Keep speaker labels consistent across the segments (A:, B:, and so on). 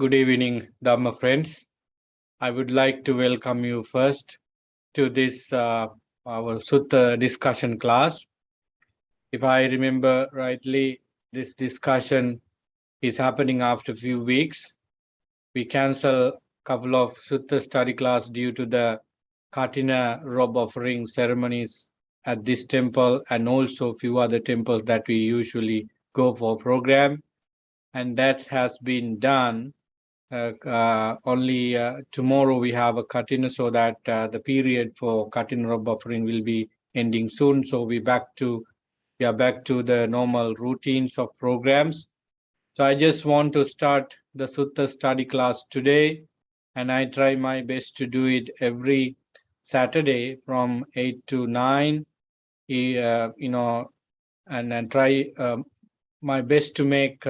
A: Good evening, Dhamma friends. I would like to welcome you first to this our Sutta discussion class. If I remember rightly, this discussion is happening after a few weeks. We cancel a couple of Sutta study class due to the Katina robe offering ceremonies at this temple and also a few other temples that we usually go for program. And that has been done. Only tomorrow we have a Katina, so that the period for Katina robe offering will be ending soon. So we are back to the normal routines of programs. So I just want to start the Sutta study class today, and I try my best to do it every Saturday from 8 to 9. And try my best to make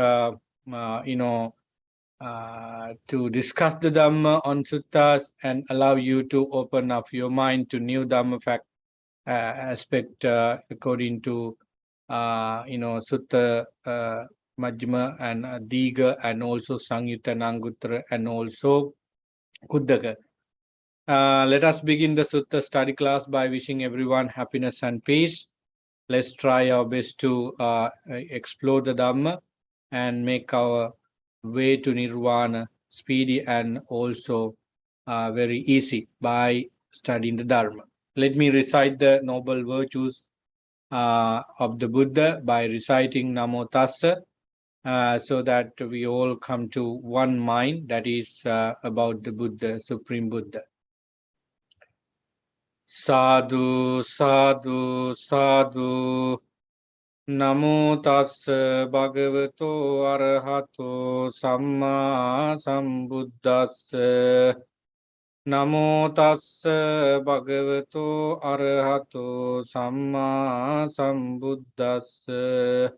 A: to discuss the Dhamma on suttas and allow you to open up your mind to new Dhamma fact aspect according to Sutta Majjhima and Diga and also Sangyutta Nanguttara and also Kuddaka. Let us begin the Sutta study class by wishing everyone happiness and peace. Let's try our best to explore the Dhamma and make our way to Nirvana speedy and also very easy by studying the Dharma. Let me recite the noble virtues of the Buddha by reciting Namo Tassa so that we all come to one mind, that is about the Buddha, Supreme Buddha. Sadhu, sadhu, sadhu. Namo tassa bhagavato arahato samma sambuddhassa. Namo tassa bhagavato arahato samma sambuddhassa.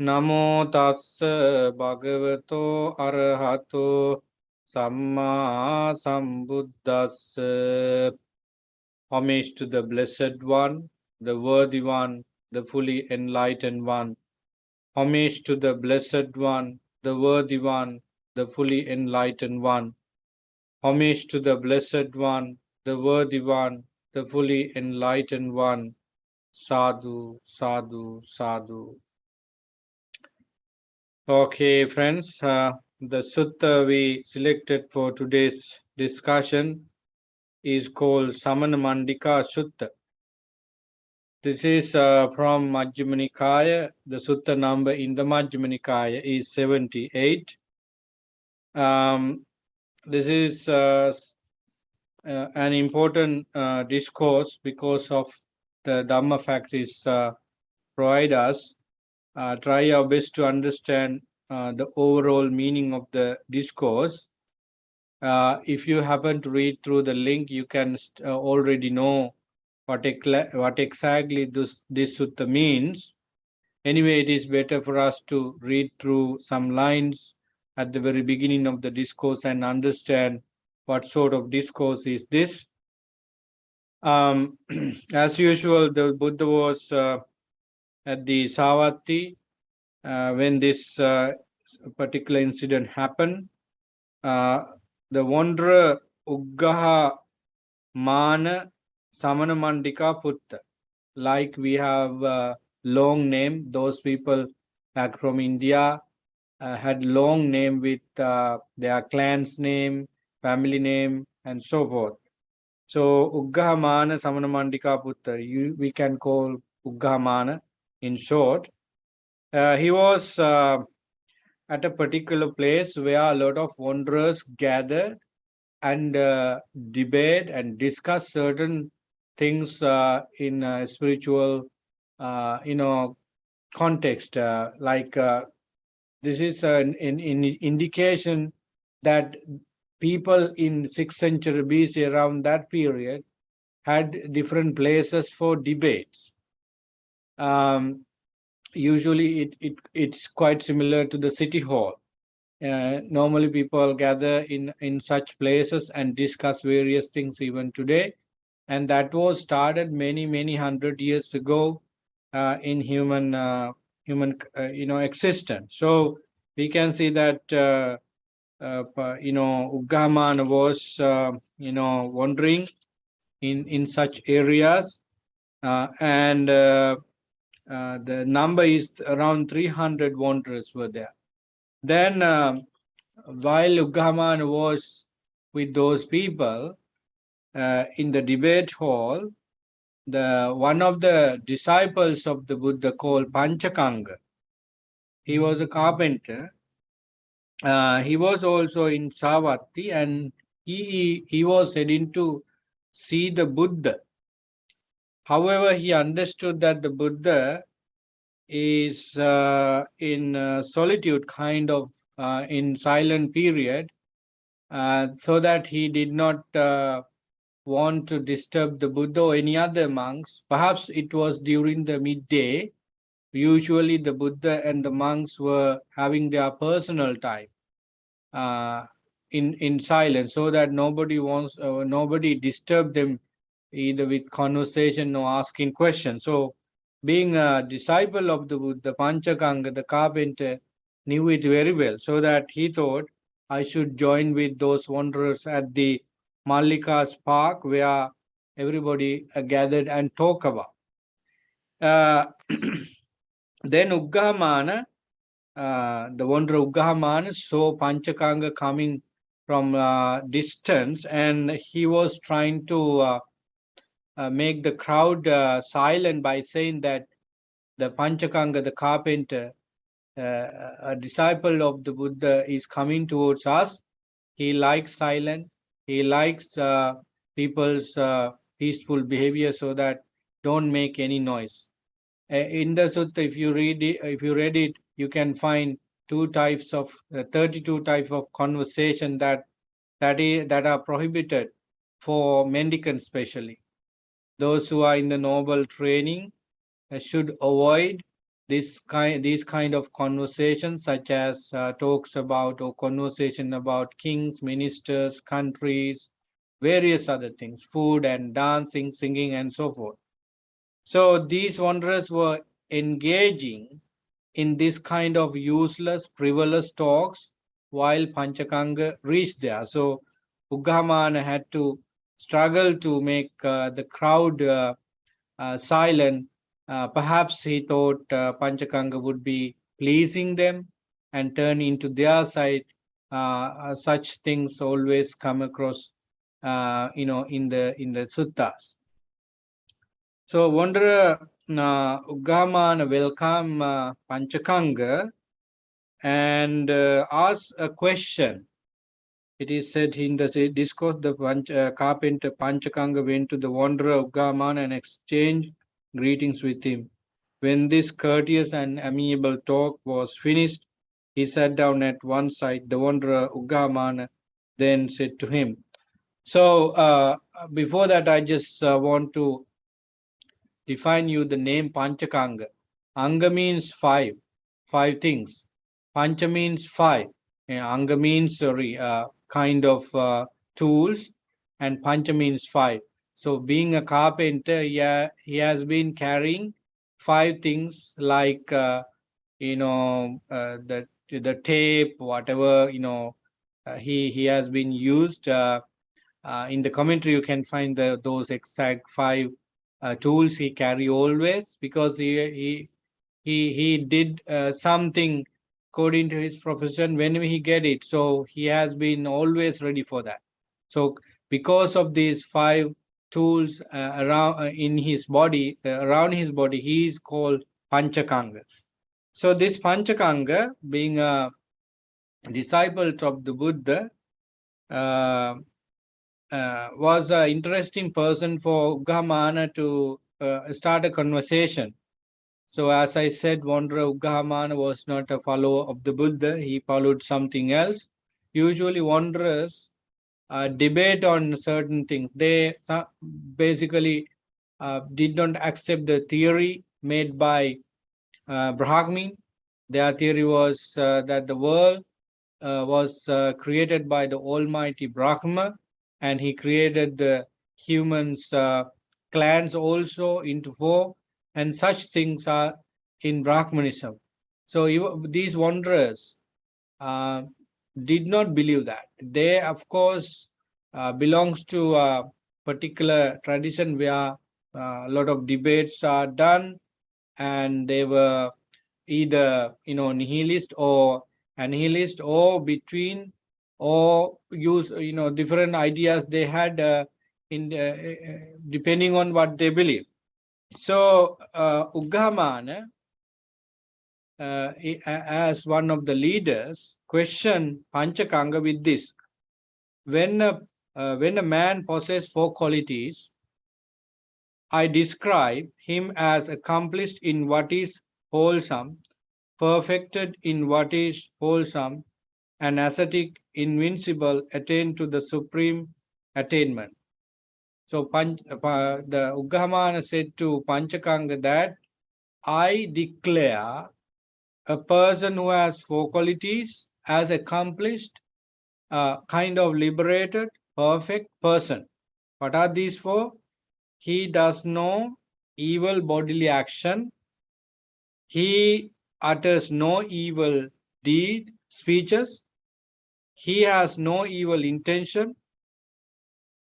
A: Namo tassa bhagavato arahato samma sambuddhassa. Homage to the Blessed One, the Worthy One, the fully enlightened one. Homage to the Blessed One, the Worthy One, the fully enlightened one. Homage to the Blessed One, the Worthy One, the fully enlightened one. Sadhu, sadhu, sadhu. Okay, friends, the sutta we selected for today's discussion is called Samana Mandika Sutta. This is from Majjhima Nikaya. The sutta number in the Majjhima Nikaya is 78. This is an important discourse because of the Dhamma facts provide us. Try our best to understand the overall meaning of the discourse. If you happen to read through the link, you can already know what exactly this sutta means. Anyway, it is better for us to read through some lines at the very beginning of the discourse and understand what sort of discourse is this. As usual, the Buddha was at the Savatthi when this particular incident happened. The wanderer Uggaha Mana Samana Mandika Putta. Like we have long name, those people back from India had long name with their clan's name, family name, and so forth. So Uggahamana Samanamandika Putta, we can call Uggahamana in short. He was at a particular place where a lot of wanderers gather and debate and discuss certain things in spiritual, context. This is an indication that people in 6th century BC around that period had different places for debates. Usually it's quite similar to the city hall. Normally people gather in such places and discuss various things even today. And that was started many hundred years ago in human existence. So we can see that Uggahamana was, wandering in such areas, and the number is around 300 wanderers were there. Then, while Uggahamana was with those people in the debate hall, one of the disciples of the Buddha called Panchakanga, he was a carpenter. He was also in Savatthi, and he was heading to see the Buddha. However, he understood that the Buddha is in solitude, kind of in silent period, so that he did not want to disturb the Buddha or any other monks. Perhaps it was during the midday. Usually the Buddha and the monks were having their personal time in silence, so that nobody disturb them either with conversation or asking questions. So being a disciple of the Buddha, Panchakanga, the carpenter, knew it very well, so that he thought, I should join with those wanderers at the Mallika's park, where everybody gathered and talk about. Then Uggahamana, the wanderer Uggahamana, saw Panchakanga coming from distance, and he was trying to make the crowd silent by saying that the Panchakanga, the carpenter, a disciple of the Buddha, is coming towards us. He likes silence. He likes people's peaceful behavior, so that don't make any noise. In the Sutta, if you read it, you can find 32 types of conversation that are prohibited for mendicants, especially those who are in the noble training should avoid these kind of conversations, such as talks about or conversation about kings, ministers, countries, various other things, food and dancing, singing, and so forth. So these wanderers were engaging in this kind of useless, frivolous talks while Panchakanga reached there. So Uggahamana had to struggle to make the crowd silent. Perhaps he thought Panchakanga would be pleasing them and turn into their side. Such things always come across, in the suttas. So wanderer Uggahamana welcome Panchakanga and ask a question. It is said in the discourse, the carpenter Panchakanga went to the wanderer Uggahamana and exchanged greetings with him. When this courteous and amiable talk was finished, he sat down at one side. The wanderer Uggahamana then said to him. So before that, I just want to define you the name Panchakanga. Anga means five things. Pancha means five. Anga means kind of tools, and Pancha means five. So being a carpenter, he has been carrying five things like the tape, whatever he has been used. In the commentary, you can find those exact five tools he carry always, because he did something according to his profession whenever he get it. So he has been always ready for that. So because of these five tools around in his body, around his body, he is called Panchakanga. So this Panchakanga, being a disciple of the Buddha, was an interesting person for Uggahamana to start a conversation. So as I said, wanderer Uggahamana was not a follower of the Buddha. He followed something else. Usually wanderers debate on certain things. They basically did not accept the theory made by Brahmin. Their theory was that the world was created by the Almighty Brahma, and he created the humans clans also into four, and such things are in Brahmanism. So these wanderers did not believe that. They, of course, belongs to a particular tradition where a lot of debates are done, and they were either nihilist or annihilist, or between, or use different ideas they had in depending on what they believe. So Uggamana, as one of the leaders, questioned Panchakanga with this: when a man possesses four qualities, I describe him as accomplished in what is wholesome, perfected in what is wholesome, and ascetic, invincible, attained to the supreme attainment. So the Uggamana said to Panchakanga that I declare a person who has four qualities as accomplished, kind of liberated, perfect person. What are these four? He does no evil bodily action. He utters no evil deed, speeches. He has no evil intention,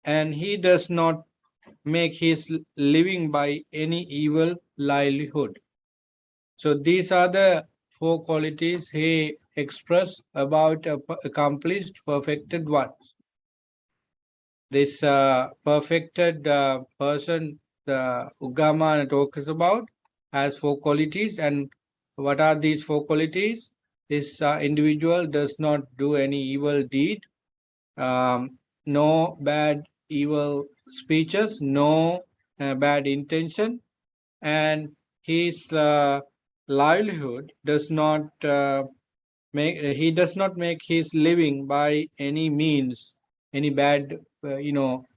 A: and he does not make his living by any evil livelihood. So these are the four qualities he expressed about accomplished, perfected ones. This perfected person, the Uggamana talks about, has four qualities. And what are these four qualities? This individual does not do any evil deed, no bad evil speeches, no bad intention, and his livelihood does not he does not make his living by any means, any bad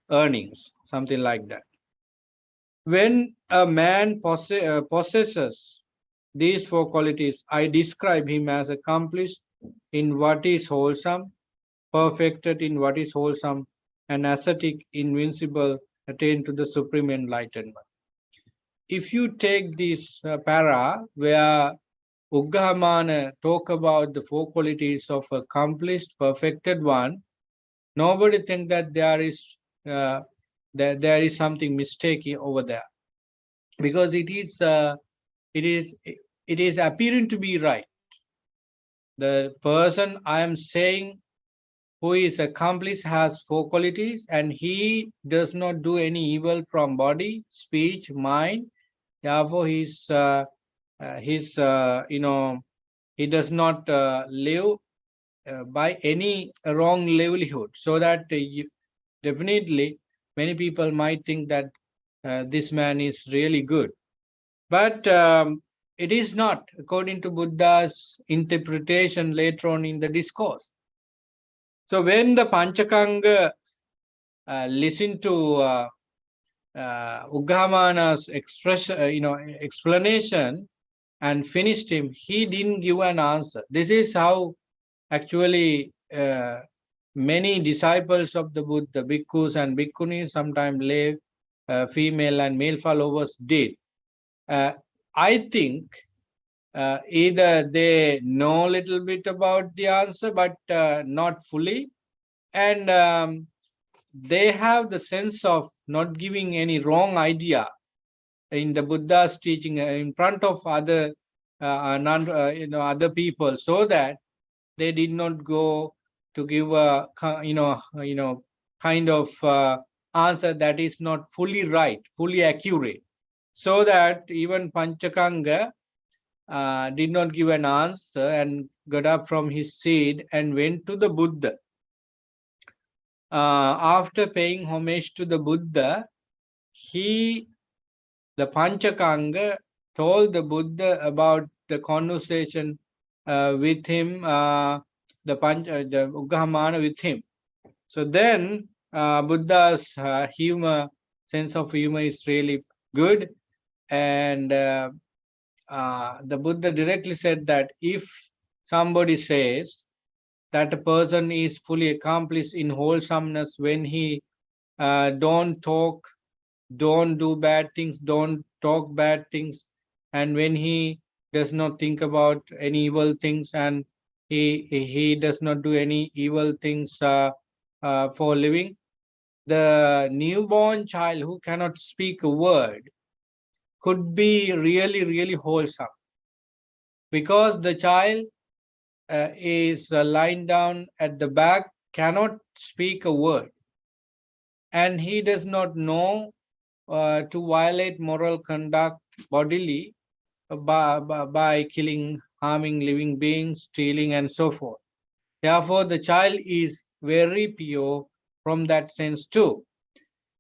A: earnings, something like that. When a man possesses these four qualities, I describe him as accomplished in what is wholesome, perfected in what is wholesome, and ascetic, invincible, attained to the supreme enlightenment. If you take this para where Uggamana talk about the four qualities of accomplished, perfected one, nobody think that there is something mistaken over there, because it is appearing to be right. The person I am saying who is accomplished has four qualities, and he does not do any evil from body, speech, mind. Therefore, he does not live by any wrong livelihood. So that definitely many people might think that this man is really good. But it is not, according to Buddha's interpretation later on in the discourse. So when the Panchakanga listened to Uggamana's explanation and finished him, he didn't give an answer. This is how actually many disciples of the Buddha, bhikkhus and bhikkhunis, sometimes lay female and male followers did. I think either they know a little bit about the answer, but not fully, and they have the sense of not giving any wrong idea in the Buddha's teaching in front of other other people, so that they did not go to give a kind of answer that is not fully right, fully accurate, so that even Panchakanga did not give an answer and got up from his seat and went to the Buddha. After paying homage to the Buddha, the Panchakanga told the Buddha about the conversation with him, the Uggamana with him. So then Buddha's sense of humor is really good, and the Buddha directly said that if somebody says that a person is fully accomplished in wholesomeness when he don't talk, don't do bad things, don't talk bad things, and when he does not think about any evil things, and he does not do any evil things for living. The newborn child who cannot speak a word could be really, really wholesome, because the child is lying down at the back, cannot speak a word, and he does not know to violate moral conduct bodily by killing, harming living beings, stealing, and so forth. Therefore, the child is very pure from that sense too.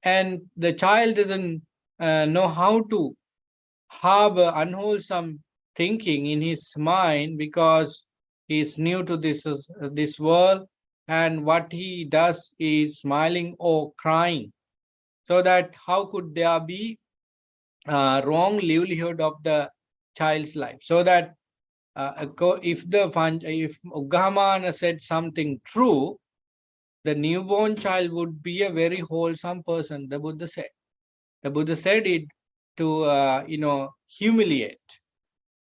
A: And the child doesn't know how to harbor unwholesome thinking in his mind, because he is new to this world, and what he does is smiling or crying. So that how could there be wrong livelihood of the child's life? So that if Uggamana said something true, the newborn child would be a very wholesome person, the Buddha said. The Buddha said it to humiliate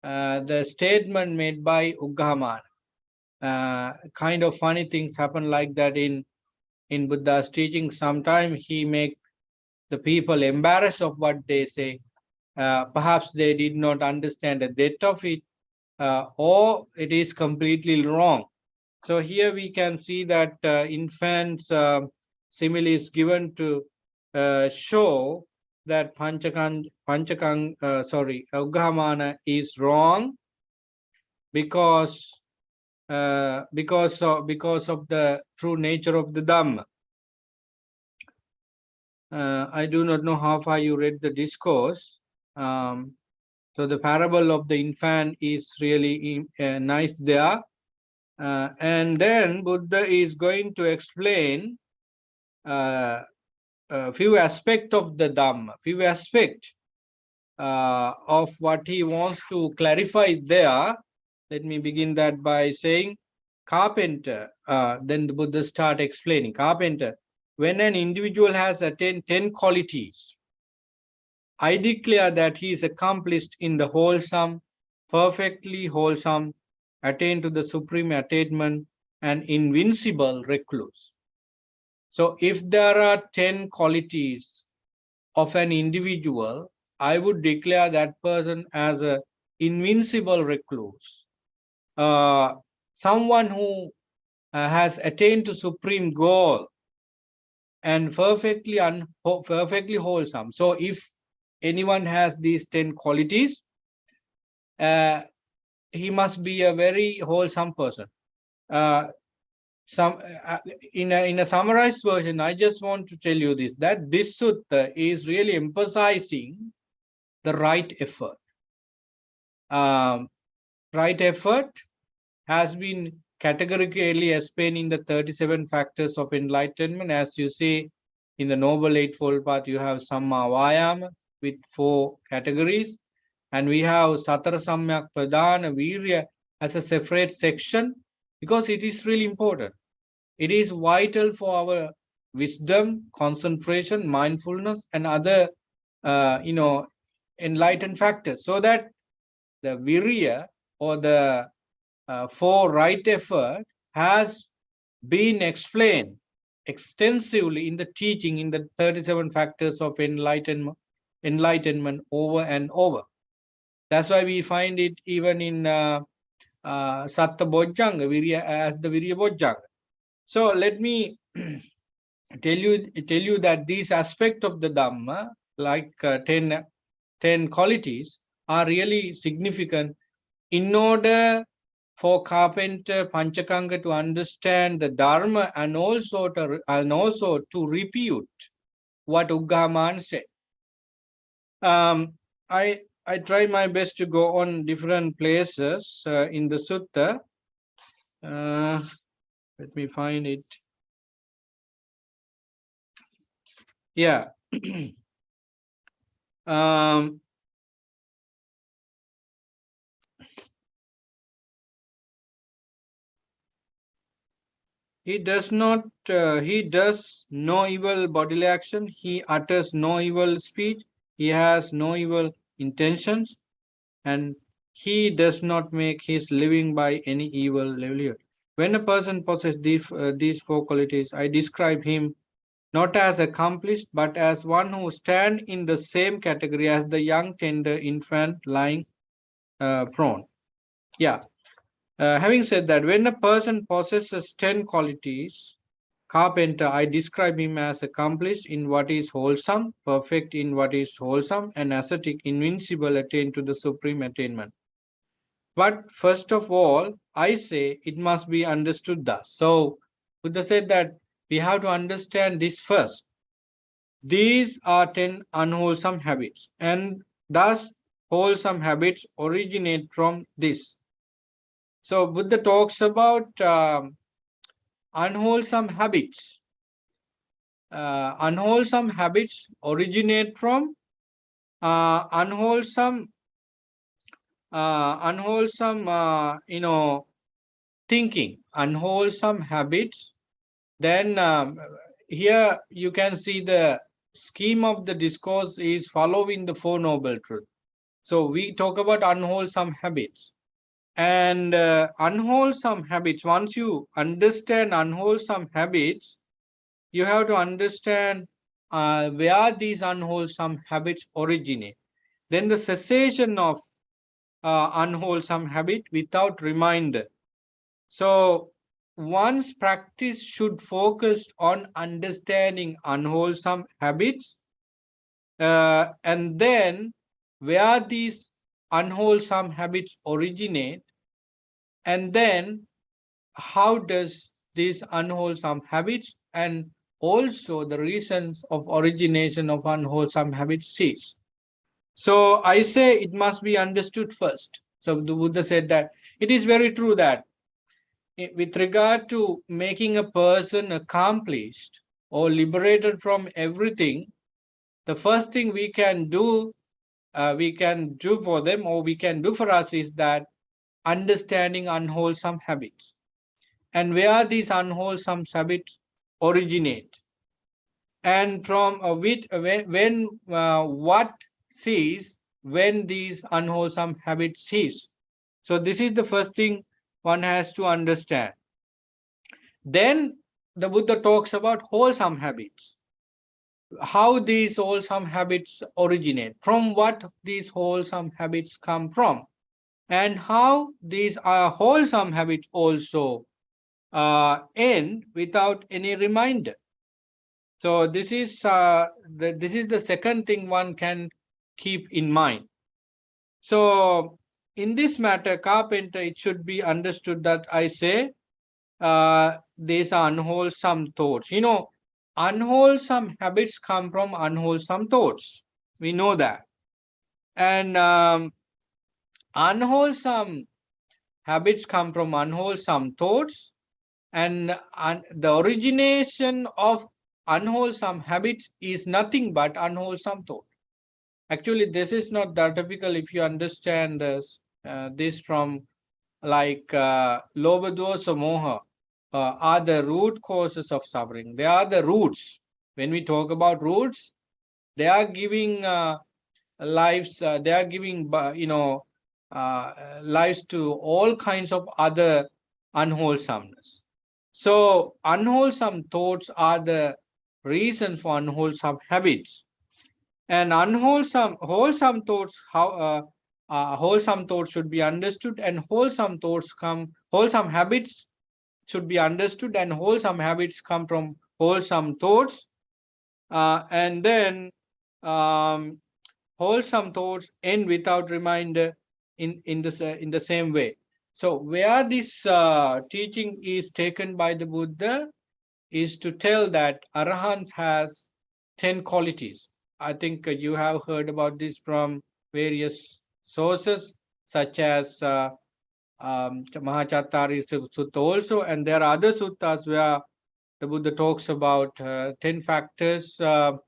A: the statement made by Uggamana. Kind of funny things happen like that in Buddha's teaching. Sometimes he make the people embarrassed of what they say. Perhaps they did not understand the depth of it, or it is completely wrong. So here we can see that infants simile is given to show that Uggamana is wrong, because of the true nature of the Dhamma. I do not know how far you read the discourse. So the parable of the infant is really nice there. And then Buddha is going to explain a few aspects of the Dhamma, few aspects of what he wants to clarify there. Let me begin that by saying, carpenter, then the Buddha start explaining. Carpenter, when an individual has attained 10 qualities, I declare that he is accomplished in the wholesome, perfectly wholesome, attained to the supreme attainment, and invincible recluse. So if there are 10 qualities of an individual, I would declare that person as an invincible recluse. Someone who has attained to supreme goal and perfectly wholesome. So if anyone has these 10 qualities, he must be a very wholesome person. In a summarized version, I just want to tell you this, that this sutta is really emphasizing the right effort. Right effort has been categorically explained in the 37 factors of enlightenment. As you see in the Noble Eightfold Path, you have Samma Vayama with 4 categories, and we have Satara Samyak Pradhana Virya as a separate section, because it is really important. It is vital for our wisdom, concentration, mindfulness, and other enlightened factors, so that the virya, or the 4 right effort, has been explained extensively in the teaching in the 37 factors of enlightenment over and over. That's why we find it even in Satta Bojjhanga, Virya, as the Virya Bojjhanga. So let me tell you that these aspects of the Dhamma, like 10 qualities, are really significant in order for carpenter Panchakanga to understand the Dharma, and also to repute what Uggaman said. I try my best to go on different places in the sutta. Let me find it. Yeah. He does no evil bodily action. He utters no evil speech. He has no evil intentions. And he does not make his living by any evil livelihood. When a person possesses these four qualities, I describe him not as accomplished, but as one who stands in the same category as the young tender infant lying prone. Yeah. Having said that, when a person possesses 10 qualities, carpenter, I describe him as accomplished in what is wholesome, perfect in what is wholesome, and ascetic, invincible, attained to the supreme attainment. But first of all, I say it must be understood thus. So, Buddha said that we have to understand this first. These are 10 unwholesome habits, and thus wholesome habits originate from this. So, Buddha talks about unwholesome habits. Unwholesome habits originate from unwholesome, thinking, unwholesome habits. Then here you can see the scheme of the discourse is following the Four Noble Truths. So we talk about unwholesome habits. And unwholesome habits, once you understand unwholesome habits, you have to understand where these unwholesome habits originate. Then the cessation of unwholesome habit without reminder. So one's practice should focus on understanding unwholesome habits, and then where these unwholesome habits originate, and then how does these unwholesome habits and also the reasons of origination of unwholesome habits cease. So I say it must be understood first. So the Buddha said that it is very true that with regard to making a person accomplished or liberated from everything, the first thing we can do for them, or we can do for us, is that understanding unwholesome habits and where these unwholesome habits originate, and from which when what cease when these unwholesome habits cease. So this is the first thing one has to understand. Then the Buddha talks about wholesome habits, how these wholesome habits originate, from what these wholesome habits come from, and how these wholesome habits also end without any reminder. So this is the second thing one can keep in mind. So in this matter, carpenter, it should be understood that I say these are unwholesome thoughts. Unwholesome habits come from unwholesome thoughts. We know that. And unwholesome habits come from unwholesome thoughts, and the origination of unwholesome habits is nothing but unwholesome thought. Actually, this is not that difficult if you understand this from like lobha, dosa, moha are the root causes of suffering. They are the roots. When we talk about roots, they are giving lives. They are giving lives to all kinds of other unwholesomeness. So unwholesome thoughts are the reason for unwholesome habits. And wholesome thoughts, wholesome thoughts should be understood, and wholesome habits should be understood, and wholesome habits come from wholesome thoughts, and then wholesome thoughts end without reminder in the same way. So where this teaching is taken by the Buddha is to tell that Arahant has 10 qualities. I think you have heard about this from various sources, such as Mahachattari Sutta also, and there are other suttas where the Buddha talks about 10 factors of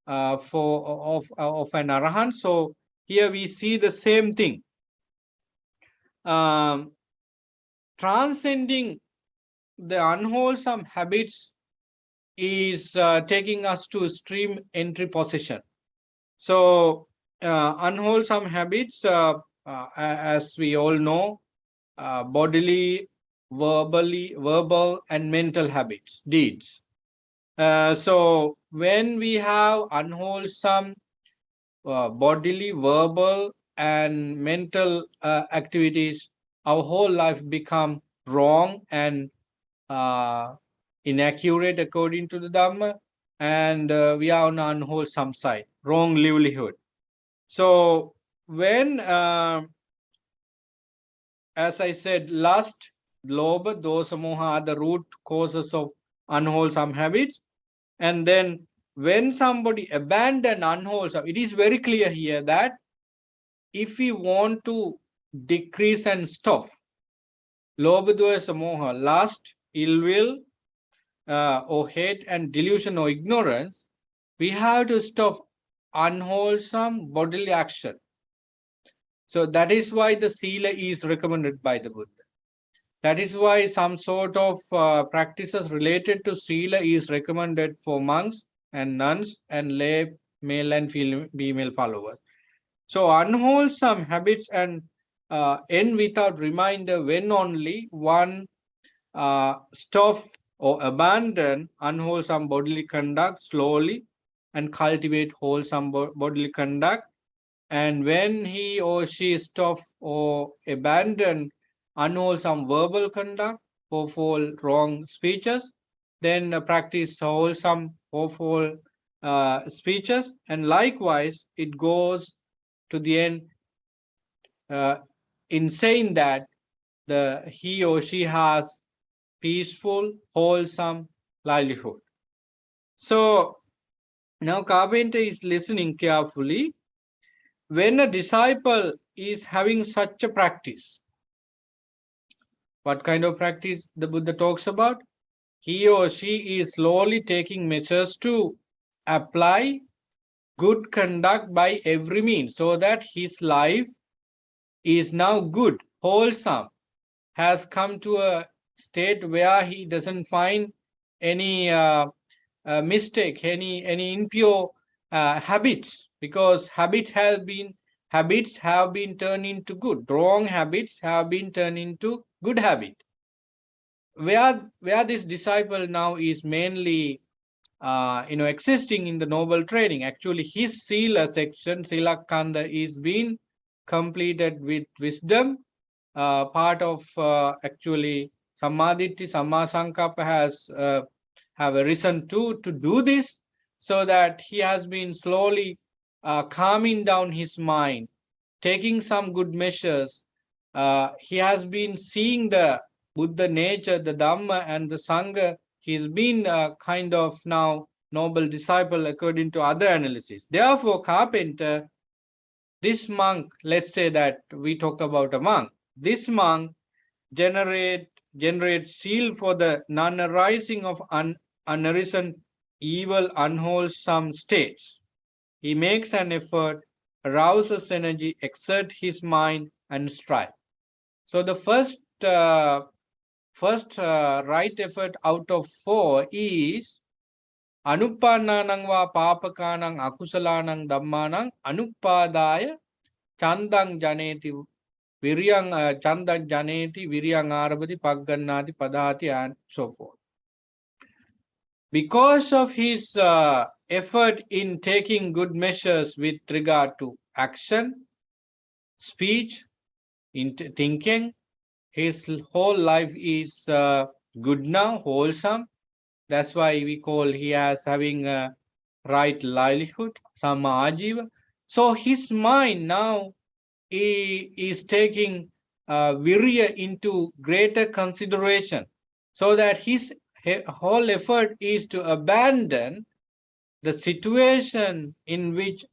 A: an Arahant. So here we see the same thing. Transcending the unwholesome habits is taking us to stream entry position. So unwholesome habits as we all know, bodily, verbal, and mental habits, deeds. So when we have unwholesome bodily, verbal, and mental activities, our whole life become wrong and inaccurate according to the Dhamma, and we are on unwholesome side, wrong livelihood. So when, as I said, lust, lobha, dosa, moha are the root causes of unwholesome habits. And then when somebody abandon unwholesome, it is very clear here that if we want to decrease and stop lobha, dosa, moha, lust, ill will, or hate and delusion or ignorance, we have to stop unwholesome bodily action. So that is why the sila is recommended by the Buddha. That is why some sort of practices related to sila is recommended for monks and nuns and lay male and female followers. So unwholesome habits and end without reminder when only one stop or abandon unwholesome bodily conduct slowly and cultivate wholesome bodily conduct. And when he or she stop or abandon unwholesome verbal conduct, fourfold wrong speeches, then practice wholesome fourfold speeches, and likewise it goes to the end in saying that he or she has peaceful, wholesome livelihood. So now Carpenter is listening carefully. When a disciple is having such a practice, what kind of practice the Buddha talks about? He or she is slowly taking measures to apply good conduct by every means so that his life is now good, wholesome, has come to a state where he doesn't find any mistake, any impure habits, because habits have been turned into good. Wrong habits have been turned into good habit. Where this disciple now is mainly existing in the noble training. Actually, his sila section, sila kanda, is being completed with wisdom. Part of actually samadhiti, sammasankappa has have arisen to do this, so that he has been slowly calming down his mind, taking some good measures. He has been seeing the Buddha nature, the Dhamma and the Sangha. He's been kind of now noble disciple according to other analysis. Therefore, Carpenter, this monk, let's say that we talk about a monk, this monk generates seal for the non-arising of unarisen evil, unwholesome states. He makes an effort, arouses energy, exert his mind, and strive. So the first right effort out of 4 is Anuppananang va papakanang akusalanang dhammanang anuppadaya chandang janeti viryang chandang janeti viryang arabati paggannati padati, and so forth. Because of his effort in taking good measures with regard to action, speech, in thinking, his whole life is good now, wholesome. That's why we call he as having a right livelihood, samma. So his mind now is taking virya into greater consideration, so that his whole effort is to abandon the situation in which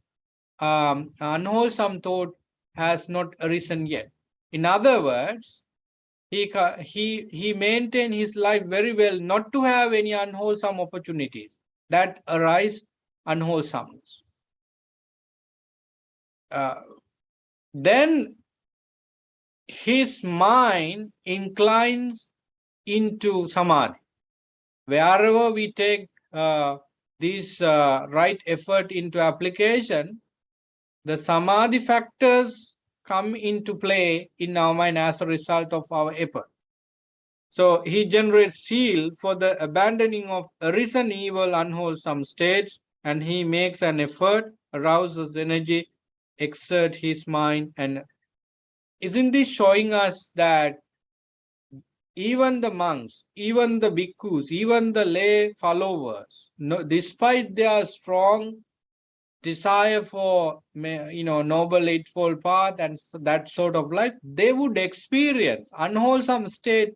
A: unwholesome thought has not arisen yet. In other words, he maintained his life very well, not to have any unwholesome opportunities that arise unwholesomeness. Then his mind inclines into samadhi. Wherever we take this right effort into application, the samadhi factors come into play in our mind as a result of our effort. So he generates zeal for the abandoning of arisen evil, unwholesome states, and he makes an effort, arouses energy, exert his mind. And isn't this showing us that even the monks, even the bhikkhus, even the lay followers, no, despite their strong desire for noble eightfold path and that sort of life, they would experience unwholesome state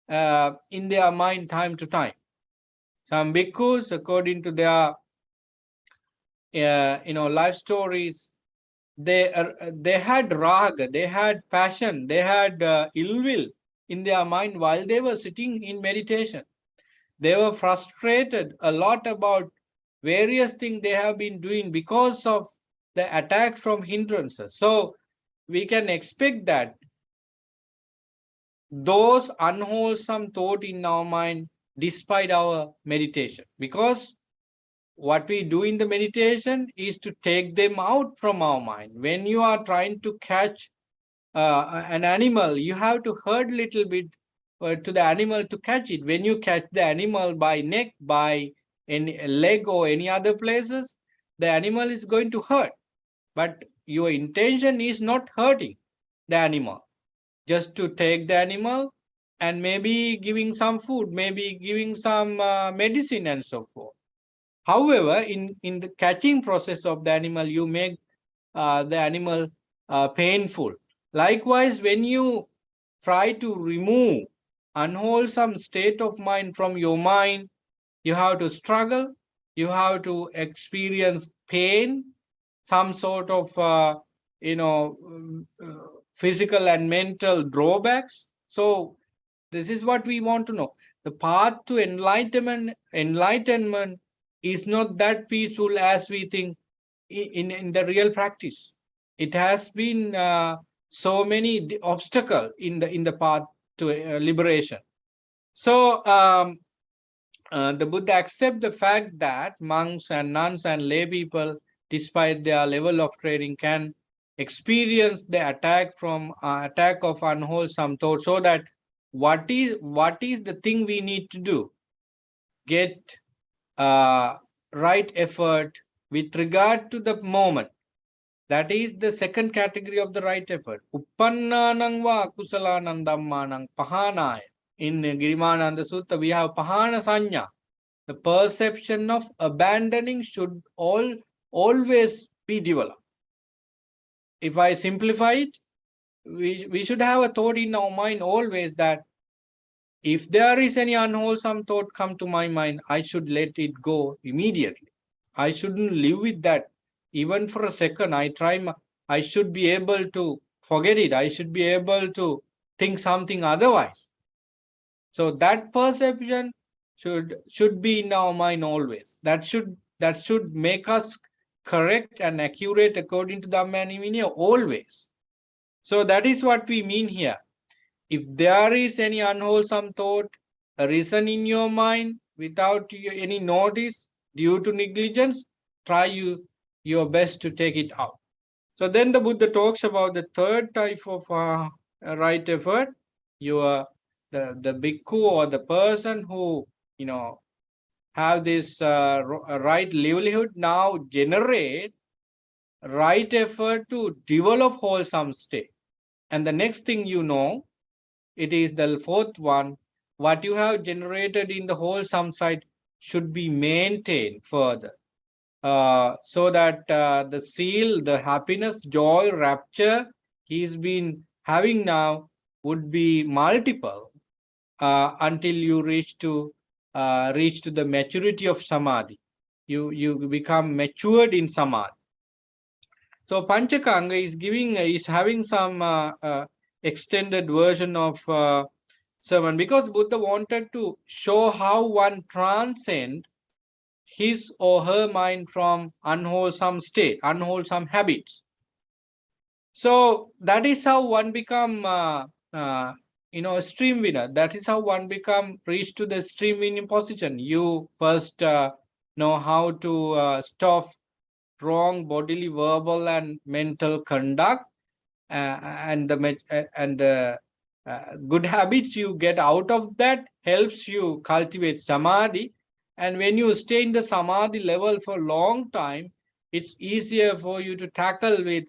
A: in their mind time to time. Some bhikkhus, according to their life stories, they had raga, they had passion, they had ill will in their mind while they were sitting in meditation. They were frustrated a lot about various things they have been doing because of the attack from hindrances. So we can expect that those unwholesome thought in our mind despite our meditation, because what we do in the meditation is to take them out from our mind. When you are trying to catch an animal, you have to hurt little bit to the animal to catch it. When you catch the animal by neck, by any leg or any other places, the animal is going to hurt. But your intention is not hurting the animal, just to take the animal and maybe giving some food, maybe giving some medicine and so forth. However, in the catching process of the animal, you make the animal painful. Likewise, when you try to remove unwholesome state of mind from your mind, you have to struggle, you have to experience pain, some sort of physical and mental drawbacks. So this is what we want to know. The path to enlightenment is not that peaceful as we think in the real practice. It has been so many obstacles in the path to liberation. So the Buddha accept the fact that monks and nuns and lay people, despite their level of training, can experience the attack of unwholesome thoughts. So that what is the thing we need to do? Get right effort with regard to the moment. That is the second category of the right effort. Uppannanang va kusalanang dhammanang pahanaya. In Girimananda Sutta, we have pahana sanya. The perception of abandoning should always be developed. If I simplify it, we should have a thought in our mind always that if there is any unwholesome thought come to my mind, I should let it go immediately. I shouldn't live with that even for a second. I should be able to forget it. I should be able to think something otherwise. So that perception should be in our mind always. That should make us correct and accurate according to the Dhamma always. So that is what we mean here. If there is any unwholesome thought arisen in your mind without any notice due to negligence, try your best to take it out. So then the Buddha talks about the third type of right effort. The bhikkhu or the person who have this right livelihood now generate right effort to develop wholesome state. And the next thing it is the fourth one. What you have generated in the wholesome side should be maintained further. So that the seal, the happiness, joy, rapture he's been having now would be multiple until you reach to the maturity of samadhi. You become matured in samadhi. So Panchakanga is having some extended version of sermon, because Buddha wanted to show how one transcend his or her mind from unwholesome state, unwholesome habits. So that is how one become a stream winner. That is how one reach to the stream winning position. You first know how to stop wrong bodily, verbal, and mental conduct. and the good habits you get out of that helps you cultivate samadhi. And when you stay in the samadhi level for a long time, it's easier for you to tackle with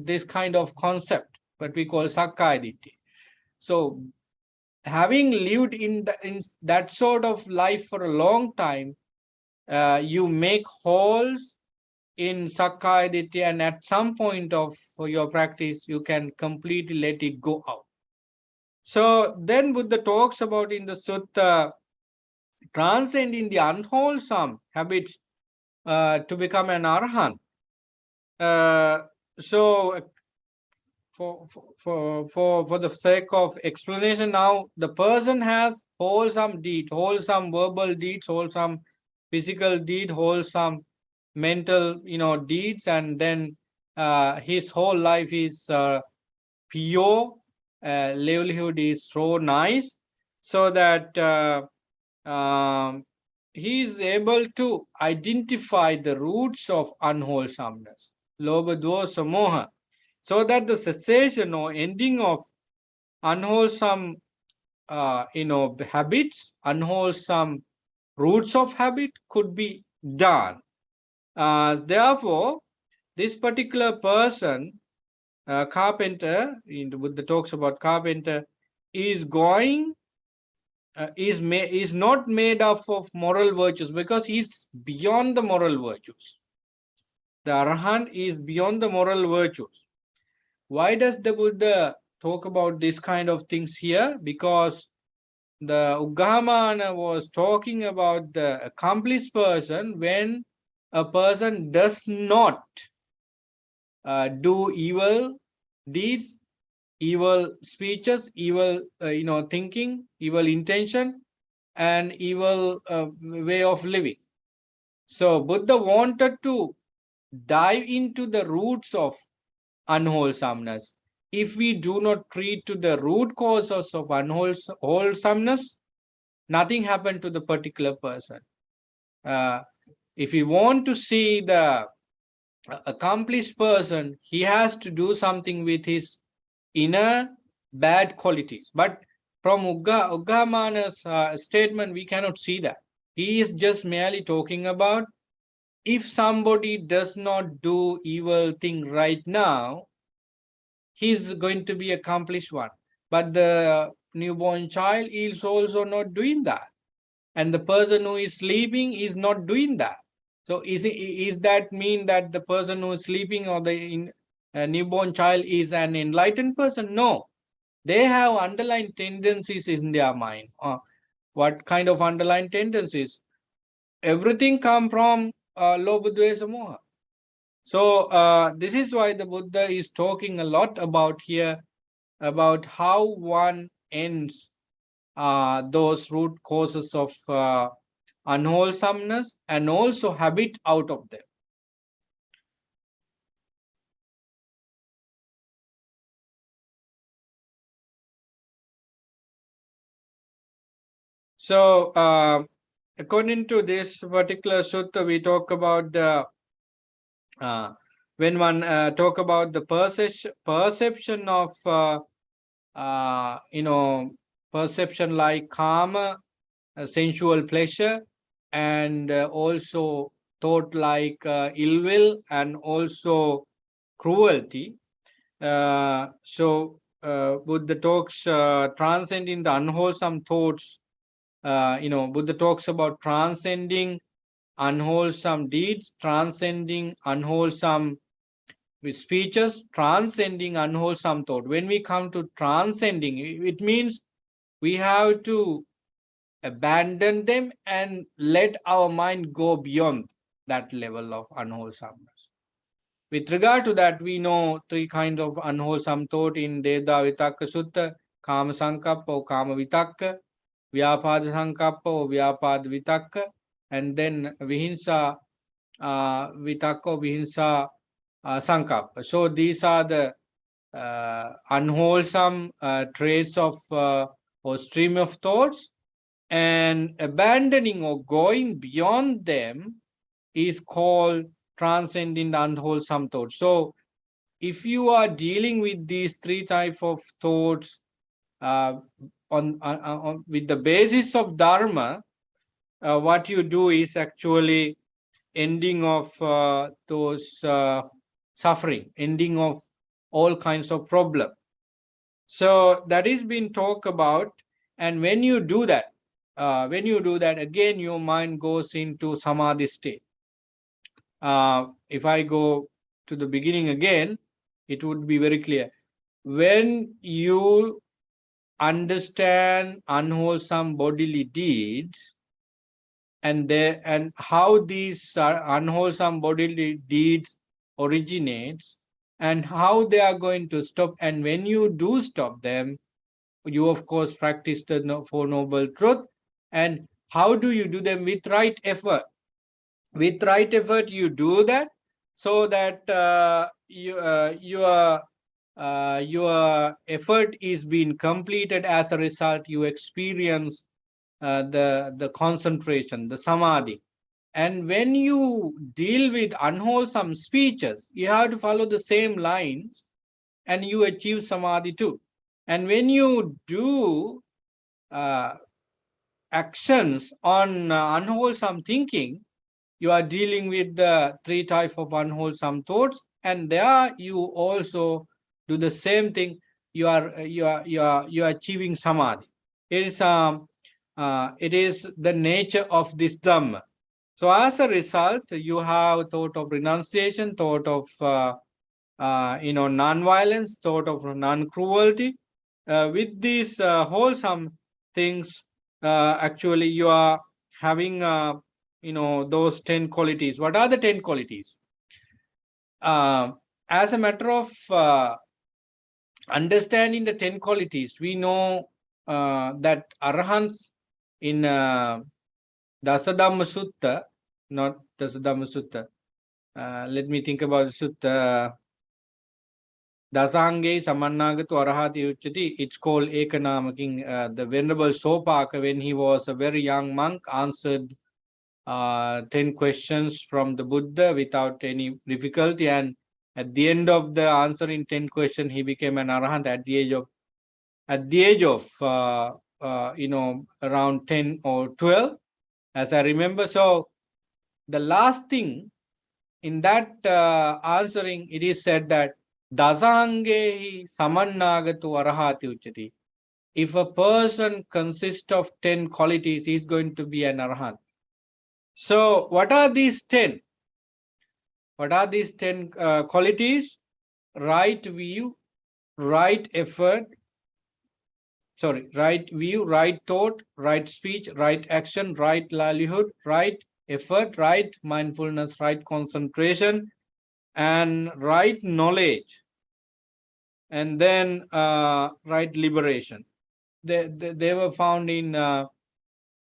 A: this kind of concept, what we call sakkaya ditthi. So having lived in that sort of life for a long time, you make holes in sakkaya ditthi, and at some point of your practice, you can completely let it go out. So then Buddha talks about in the sutta, transcending the unwholesome habits to become an arahant. So for the sake of explanation now, the person has wholesome deed, wholesome verbal deeds, wholesome physical deed, wholesome mental deeds, and then his whole life is pure, livelihood is so nice, so that he is able to identify the roots of unwholesomeness, lobha, dosa, moha, so that the cessation or ending of unwholesome habits, unwholesome roots of habit could be done. Therefore, this particular person, carpenter, in the Buddha talks about carpenter, is going is not made up of moral virtues, because he's beyond the moral virtues. The Arahant is beyond the moral virtues. Why does the Buddha talk about this kind of things here? Because the Uggahamana was talking about the accomplished person when a person does not do evil deeds, evil speeches, evil thinking, evil intention, and evil way of living. So Buddha wanted to dive into the roots of unwholesomeness. If we do not treat to the root causes of unwholesomeness, nothing happened to the particular person. If we want to see the accomplished person, he has to do something with his inner bad qualities. But from Uggahamana's statement, we cannot see that. He is just merely talking about, if somebody does not do evil thing right now, he's going to be accomplished one. But the newborn child is also not doing that. And the person who is sleeping is not doing that. So is that mean that the person who is sleeping or the newborn child is an enlightened person? No. They have underlying tendencies in their mind. What kind of underlying tendencies? Everything come from lobha, dvesa, moha. So this is why the Buddha is talking a lot about here, about how one ends those root causes of unwholesomeness and also habit out of them. So according to this particular sutta, we talk about the when one talk about the perception of perception like karma, sensual pleasure, and also thought like ill will and also cruelty. Buddha talks transcending the unwholesome thoughts. Buddha talks about transcending unwholesome deeds, transcending unwholesome speeches, transcending unwholesome thought. When we come to transcending, it means we have to abandon them and let our mind go beyond that level of unwholesomeness. With regard to that, we know three kinds of unwholesome thought in Deda Vitakka Sutta: Kama Sankappa or Kama Vitakka, Vyapada Sankappa or Vyapada Vitakka, and then Vihinsa Vitakka or Vihinsa Sankappa. So these are the unwholesome traits of or stream of thoughts, and abandoning or going beyond them is called transcending the unwholesome thoughts. So if you are dealing with these three type of thoughts with the basis of dharma, what you do is actually ending of those suffering, ending of all kinds of problem. So that is being talked about, and when you do that, again your mind goes into samadhi state. If I go to the beginning again, it would be very clear. When you understand unwholesome bodily deeds, and how these unwholesome bodily deeds originates, and how they are going to stop, and when you do stop them, you of course practice the Four Noble Truth. And how do you do them? With right effort. With right effort you do that, so that your effort is being completed. As a result, you experience the concentration, the samadhi. And when you deal with unwholesome speeches, you have to follow the same lines, and you achieve samadhi too. And when you do uh, actions on unwholesome thinking, you are dealing with the three types of unwholesome thoughts, and there you also do the same thing. You are achieving samadhi. It is the nature of this dhamma. So as a result, you have thought of renunciation, thought of non-violence, thought of non-cruelty. With these wholesome things, actually you are having those 10 qualities. What are the 10 qualities? As a matter of understanding the 10 qualities, we know that arahants in Dasadhamma Sutta, not Dasadhamma Sutta. Let me think about the Sutta. Dasange Samannagatu Arahati Uchati. It's called Ekanamaking. The Venerable Sopaka, when he was a very young monk, answered 10 questions from the Buddha without any difficulty. And at the end of the answering 10 questions, he became an Arahant at the age of around 10 or 12, as I remember. So the last thing in that answering, it is said that Dasange Samannagatu Arahati Uchati. If a person consists of 10 qualities, he is going to be an Arahant. So what are these 10? What are these 10 qualities? Right view, right effort, right view, right thought, right speech, right action, right livelihood, right effort, right mindfulness, right concentration, and right knowledge, and then right liberation. They were found in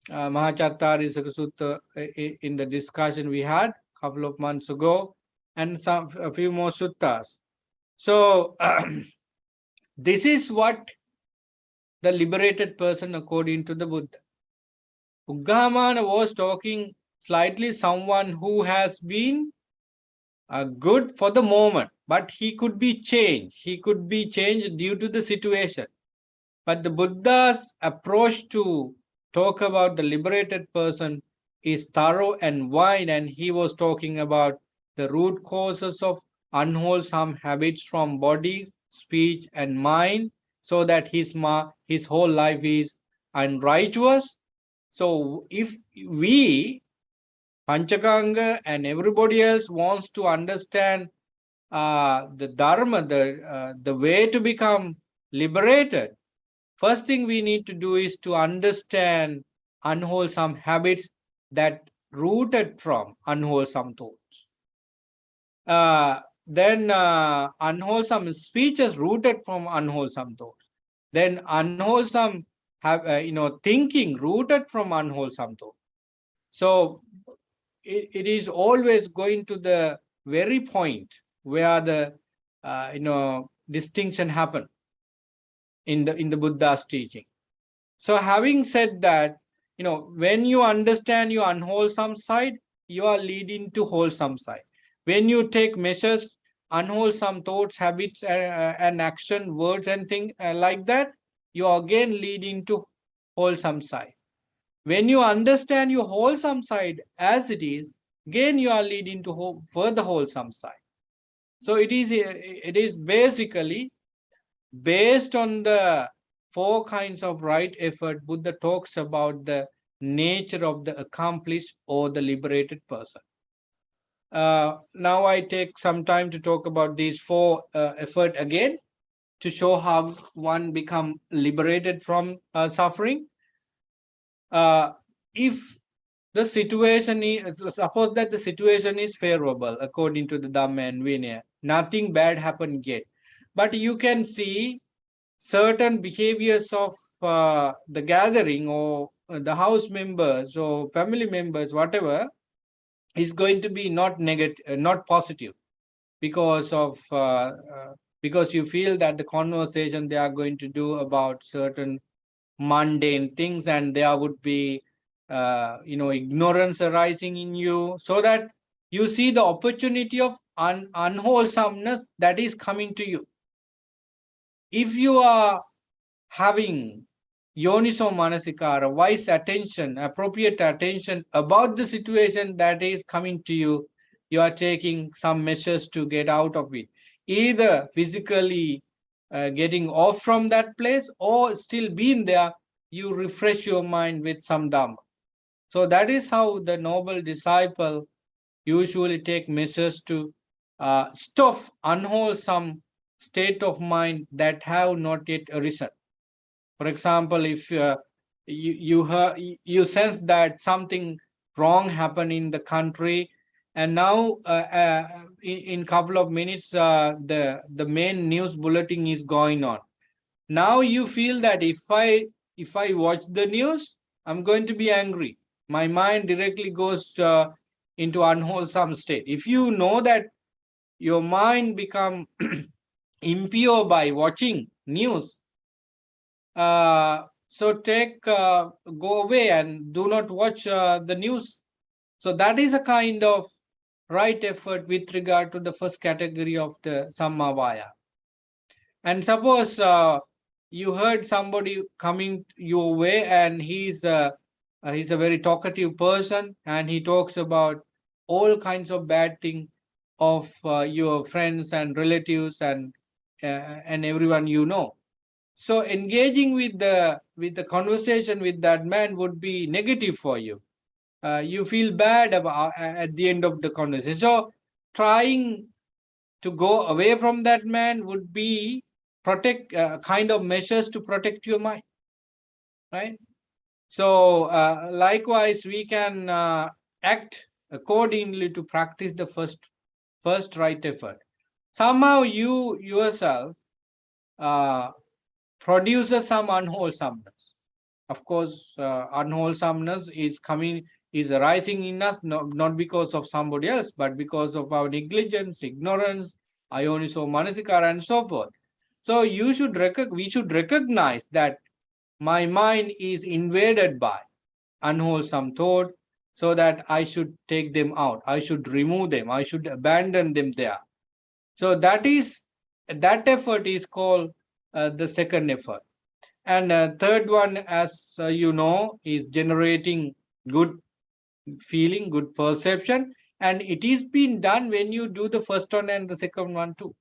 A: Mahachattari Sutta in the discussion we had a couple of months ago, and a few more suttas. So this is what the liberated person according to the Buddha. Uggahamana was talking slightly someone who has been good for the moment, but he could be changed. He could be changed due to the situation. But the Buddha's approach to talk about the liberated person is thorough and wide, and he was talking about the root causes of unwholesome habits from body, speech, and mind, so that his whole life is unrighteous. So if we, Panchakanga, and everybody else wants to understand the Dharma, the way to become liberated, first thing we need to do is to understand unwholesome habits that rooted from unwholesome thoughts. Then unwholesome speeches rooted from unwholesome thoughts. Then unwholesome thinking rooted from unwholesome thoughts. So it is always going to the very point where the distinction happen in the Buddha's teaching. So having said that, when you understand your unwholesome side, you are leading to wholesome side. When you take measures unwholesome thoughts, habits, and action, words, and things like that, you are again leading to wholesome side. When you understand your wholesome side as it is, again you are leading to further wholesome side. So it is basically based on the four kinds of right effort. Buddha talks about the nature of the accomplished or the liberated person. Now I take some time to talk about these four effort again, to show how one become liberated from suffering. If the situation is, suppose that the situation is favorable according to the Dhamma and Vinaya, nothing bad happened yet, but you can see certain behaviors of the gathering, or the house members or family members, whatever, is going to be not negative, not positive, because of because you feel that the conversation they are going to do about certain mundane things, and there would be ignorance arising in you, so that you see the opportunity of unwholesomeness that is coming to you. If you are having yoniso manasikara, wise attention, appropriate attention about the situation that is coming to you, you are taking some measures to get out of it, either physically getting off from that place, or still being there, you refresh your mind with some Dhamma. So that is how the noble disciple usually take measures to stop unwholesome state of mind that have not yet arisen. For example, if you sense that something wrong happened in the country, and now in couple of minutes the main news bulletin is going on. Now you feel that if I watch the news, I'm going to be angry. My mind directly goes into unwholesome state. If you know that your mind become impure by watching news, so go away and do not watch the news. So that is a kind of right effort with regard to the first category of the Sammavaya. And suppose you heard somebody coming your way, and he's a very talkative person, and he talks about all kinds of bad things of your friends and relatives and everyone you know. So engaging with the conversation with that man would be negative for you. You feel bad about at the end of the conversation. So trying to go away from that man would be protect kind of measures to protect your mind, right? So likewise, we can act accordingly to practice the first right effort. Somehow you yourself produces some unwholesomeness. Of course, unwholesomeness is arising in us, not because of somebody else, but because of our negligence, ignorance, ioniso manasikara, and so forth. So we should recognize that my mind is invaded by unwholesome thought, so that I should take them out. I should remove them. I should abandon them there. So that effort is called the second effort. And third one, as you know, is generating good feeling, good perception. And it is being done when you do the first one and the second one too.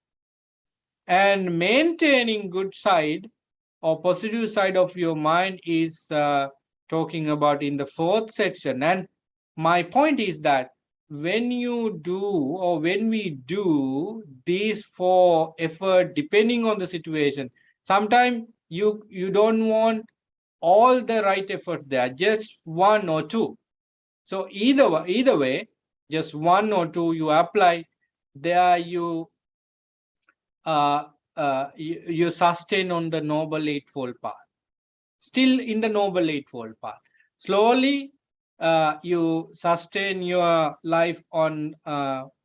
A: And maintaining good side or positive side of your mind is talking about in the fourth section. And my point is that when you do, or when we do these four effort, depending on the situation, sometimes you don't want all the right efforts there, just one or two. So either way, just one or two you apply, there you sustain on the Noble Eightfold Path. Still in the Noble Eightfold Path. Slowly, you sustain your life on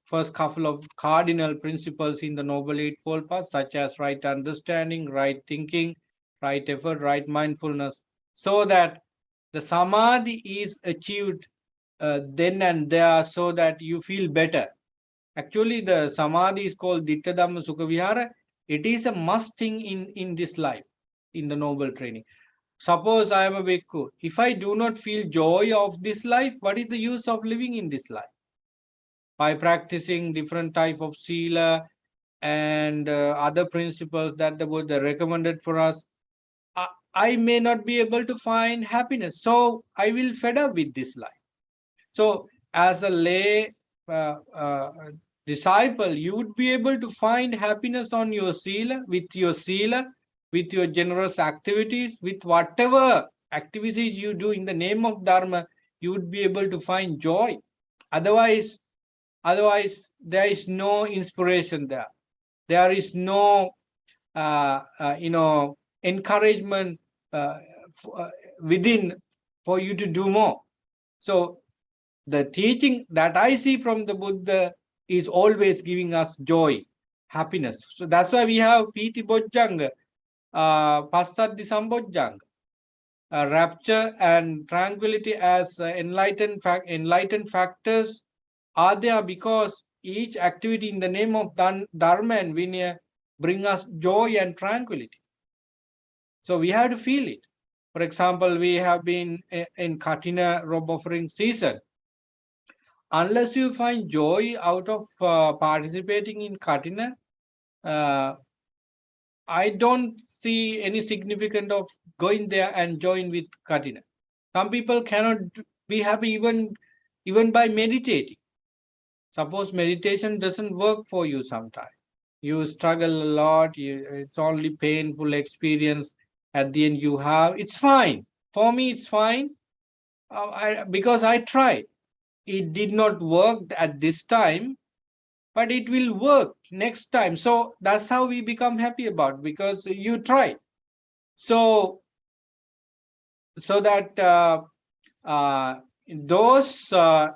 A: first couple of cardinal principles in the Noble Eightfold Path, such as right understanding, right thinking, right effort, right mindfulness, so that the Samadhi is achieved then and there, so that you feel better. Actually, the samadhi is called Ditta Dhamma Sukha Vihara. It is a must thing in this life, in the noble training. Suppose I am a bhikkhu. If I do not feel joy of this life, what is the use of living in this life? By practicing different type of sila and other principles that the Buddha recommended for us, I may not be able to find happiness. So I will fed up with this life. So as a lay disciple, you would be able to find happiness on your sila, with your generous activities, with whatever activities you do in the name of Dharma, you would be able to find joy. Otherwise, there is no inspiration there. There is no, encouragement within for you to do more. So the teaching that I see from the Buddha is always giving us joy, happiness. So that's why we have Piti Bojjanga, Passadi Sambojjanga, rapture and tranquility as enlightened factors are there because each activity in the name of Dharma and Vinaya bring us joy and tranquility. So we have to feel it. For example, we have been in Katina robe offering season. Unless you find joy out of participating in Katina, I don't see any significance of going there and join with Katina. Some people cannot be happy even by meditating. Suppose meditation doesn't work for you sometimes. You struggle a lot, it's only painful experience. At the end you have, it's fine. For me, it's fine because I tried. It did not work at this time, but it will work next time. So that's how we become happy about, because you try. So that those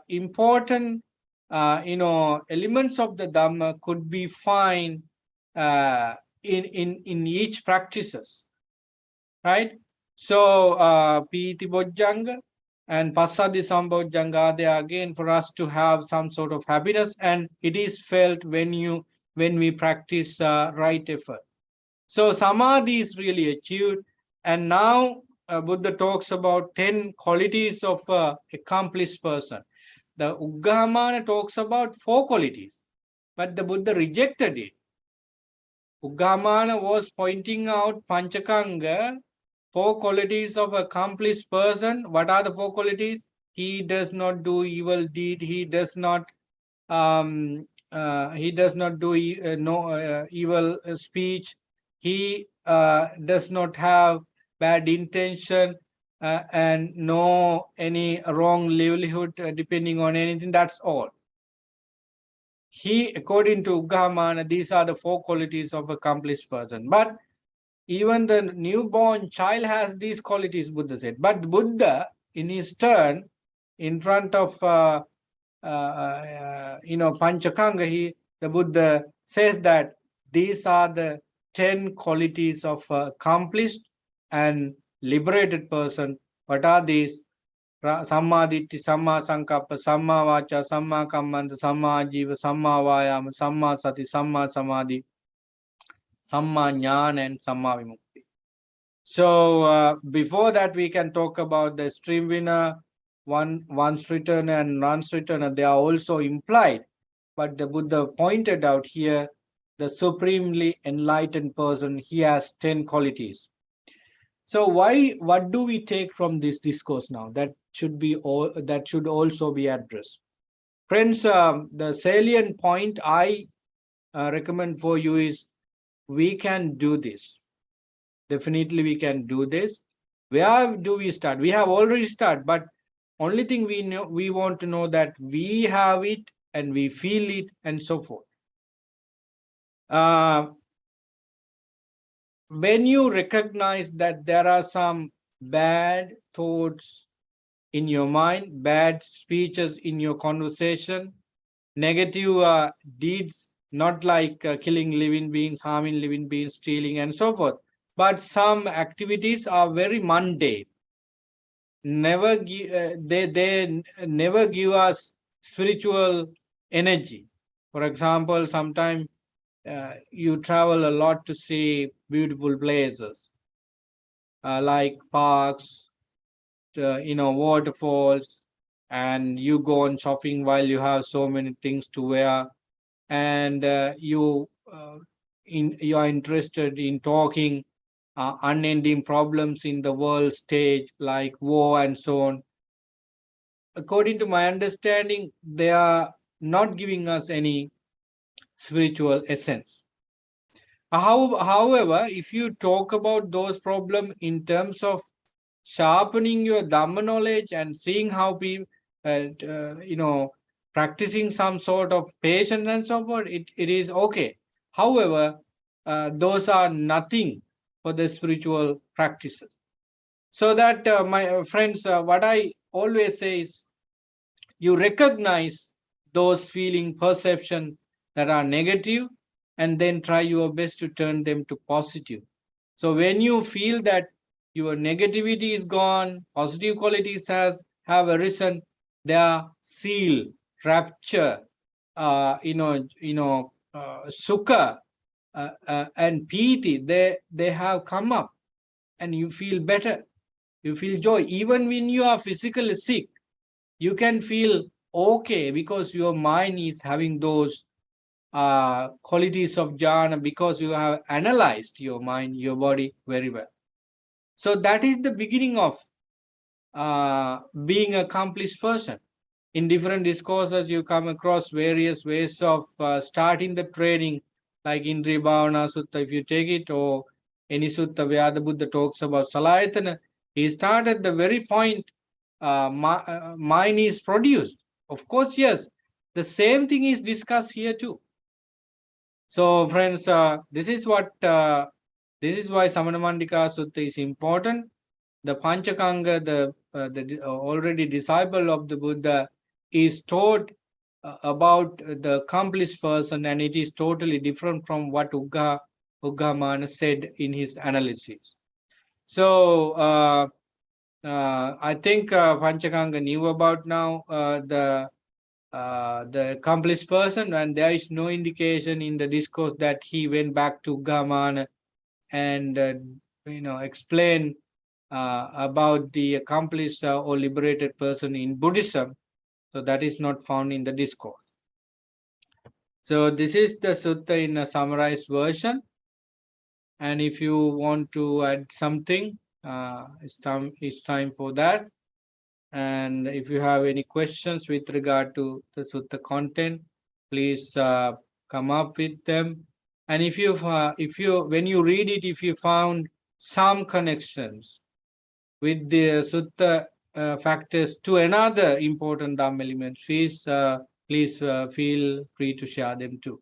A: important elements of the Dhamma could be found in each practices, right? So Piti Bojjanga and Passadi Sambojjanga, they are again for us to have some sort of happiness, and it is felt when we practice right effort. So Samadhi is really achieved, and now Buddha talks about 10 qualities of accomplished person. The Uggahamana talks about 4 qualities, but the Buddha rejected it. Uggahamana was pointing out Panchakanga, 4 qualities of accomplished person. What are the 4 qualities? He does not do evil deed. He does not do evil speech. He does not have bad intention and no any wrong livelihood depending on anything. That's all. According to Uggahamana, these are the 4 qualities of accomplished person. But even the newborn child has these qualities, Buddha said. But Buddha, in his turn, in front of Panchakanga, the Buddha says that these are the 10 qualities of accomplished and liberated person. What are these? Samma Ditti, Samma Sankappa, Samma Vacha, Samma Kammanta, Samma Jiva, Samma Vayama, Samma Sati, Samma Samadhi, Samma Jnana, and Samma Vimukti. So before that, we can talk about the stream winner, once return and once return. They are also implied, but the Buddha pointed out here the supremely enlightened person. He has 10 qualities. So what do we take from this discourse now? That should also be addressed. Friends, the salient point I recommend for you is we can do this. Definitely we can do this. Where do we start? We have already started, but only thing we want to know that we have it and we feel it and so forth. When you recognize that there are some bad thoughts in your mind, bad speeches in your conversation, negative deeds, not like killing living beings, harming living beings, stealing, and so forth, but some activities are very mundane. They never give us spiritual energy. For example, sometimes you travel a lot to see beautiful places like parks, waterfalls, and you go on shopping while you have so many things to wear, and you are interested in talking unending problems in the world stage like war and so on. According to my understanding, they are not giving us any spiritual essence. However, if you talk about those problems in terms of sharpening your Dhamma knowledge and seeing how people, practicing some sort of patience and so forth, it is okay. However, those are nothing for the spiritual practices. So that, my friends, what I always say is, you recognize those feeling perception that are negative and then try your best to turn them to positive. So when you feel that your negativity is gone, positive qualities have arisen, they are seal, rapture, sukha, and piti, they have come up, and you feel better, you feel joy. Even when you are physically sick, you can feel okay because your mind is having those qualities of jhana, because you have analyzed your mind, your body very well. So that is the beginning of being an accomplished person. In different discourses, you come across various ways of starting the training, like in Bhavana Sutta, if you take it, or any sutta where the Buddha talks about Salayatana, he started the very point mind is produced. Of course, yes, the same thing is discussed here too. So, friends, this is why Samanamandika Sutta is important. The Panchakanga, the already disciple of the Buddha, is taught about the accomplished person, and it is totally different from what Uggamana said in his analysis. So, I think Panchakanga knew about now the accomplished person, and there is no indication in the discourse that he went back to Uggamana and explain about the accomplished or liberated person in Buddhism. So that is not found in the discourse. So this is the sutta in a summarized version. And if you want to add something, it's time for that. And if you have any questions with regard to the sutta content, please come up with them. And if you when you read it, if you found some connections with the sutta factors to another important Dhamma element, please feel free to share them too.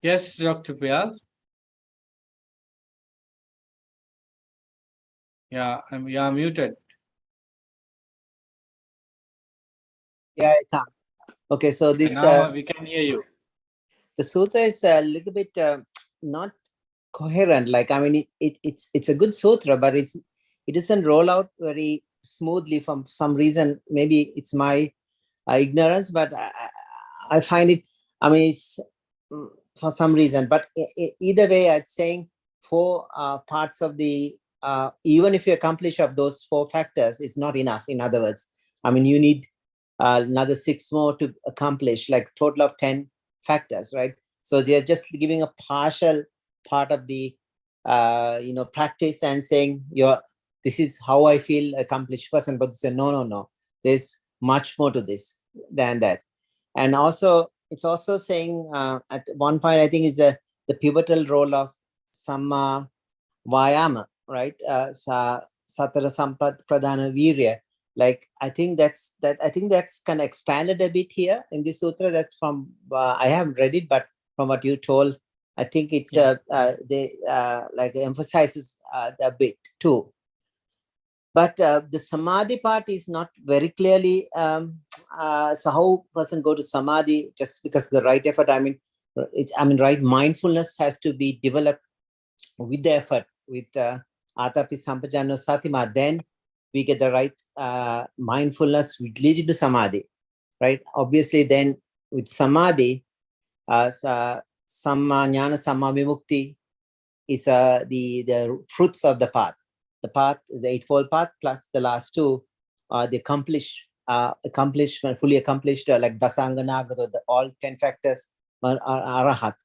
A: Yes, Dr. Pial. Yeah, you are muted.
B: Yeah, it's on. Okay, so this
A: now we can hear you.
B: The sutta is a little bit not coherent. Like, I mean, it's a good sutra, but it doesn't roll out very smoothly for some reason. Maybe it's my ignorance, but I find it. I mean, it's for some reason. But either way, I'm saying 4 parts of the even if you accomplish of those 4 factors, it's not enough. In other words, I mean, you need another 6 more to accomplish, like total of 10 factors, right? So they're just giving a partial part of the practice and saying this is how I feel accomplished person, but they say no, there's much more to this than that. And also it's also saying at one point, I think, is the pivotal role of Samma Vayama, right? Satara Sampradhana Virya. Like, I think that's kind of expanded a bit here in this sutra. That's from I haven't read it, but from what you told, I think it's they like emphasizes a bit too. But the samadhi part is not very clearly. So how person go to samadhi just because the right effort? I mean, right mindfulness has to be developed with the effort, with atapi sampajano satima. Then we get the right mindfulness, which lead to samadhi, right? Obviously, then with samadhi, samma jnana samma vimukti is the fruits of the path. The path, the eightfold path, plus the last two are the accomplishment, fully accomplished, like Dasanganaga, the all 10 factors are arahat.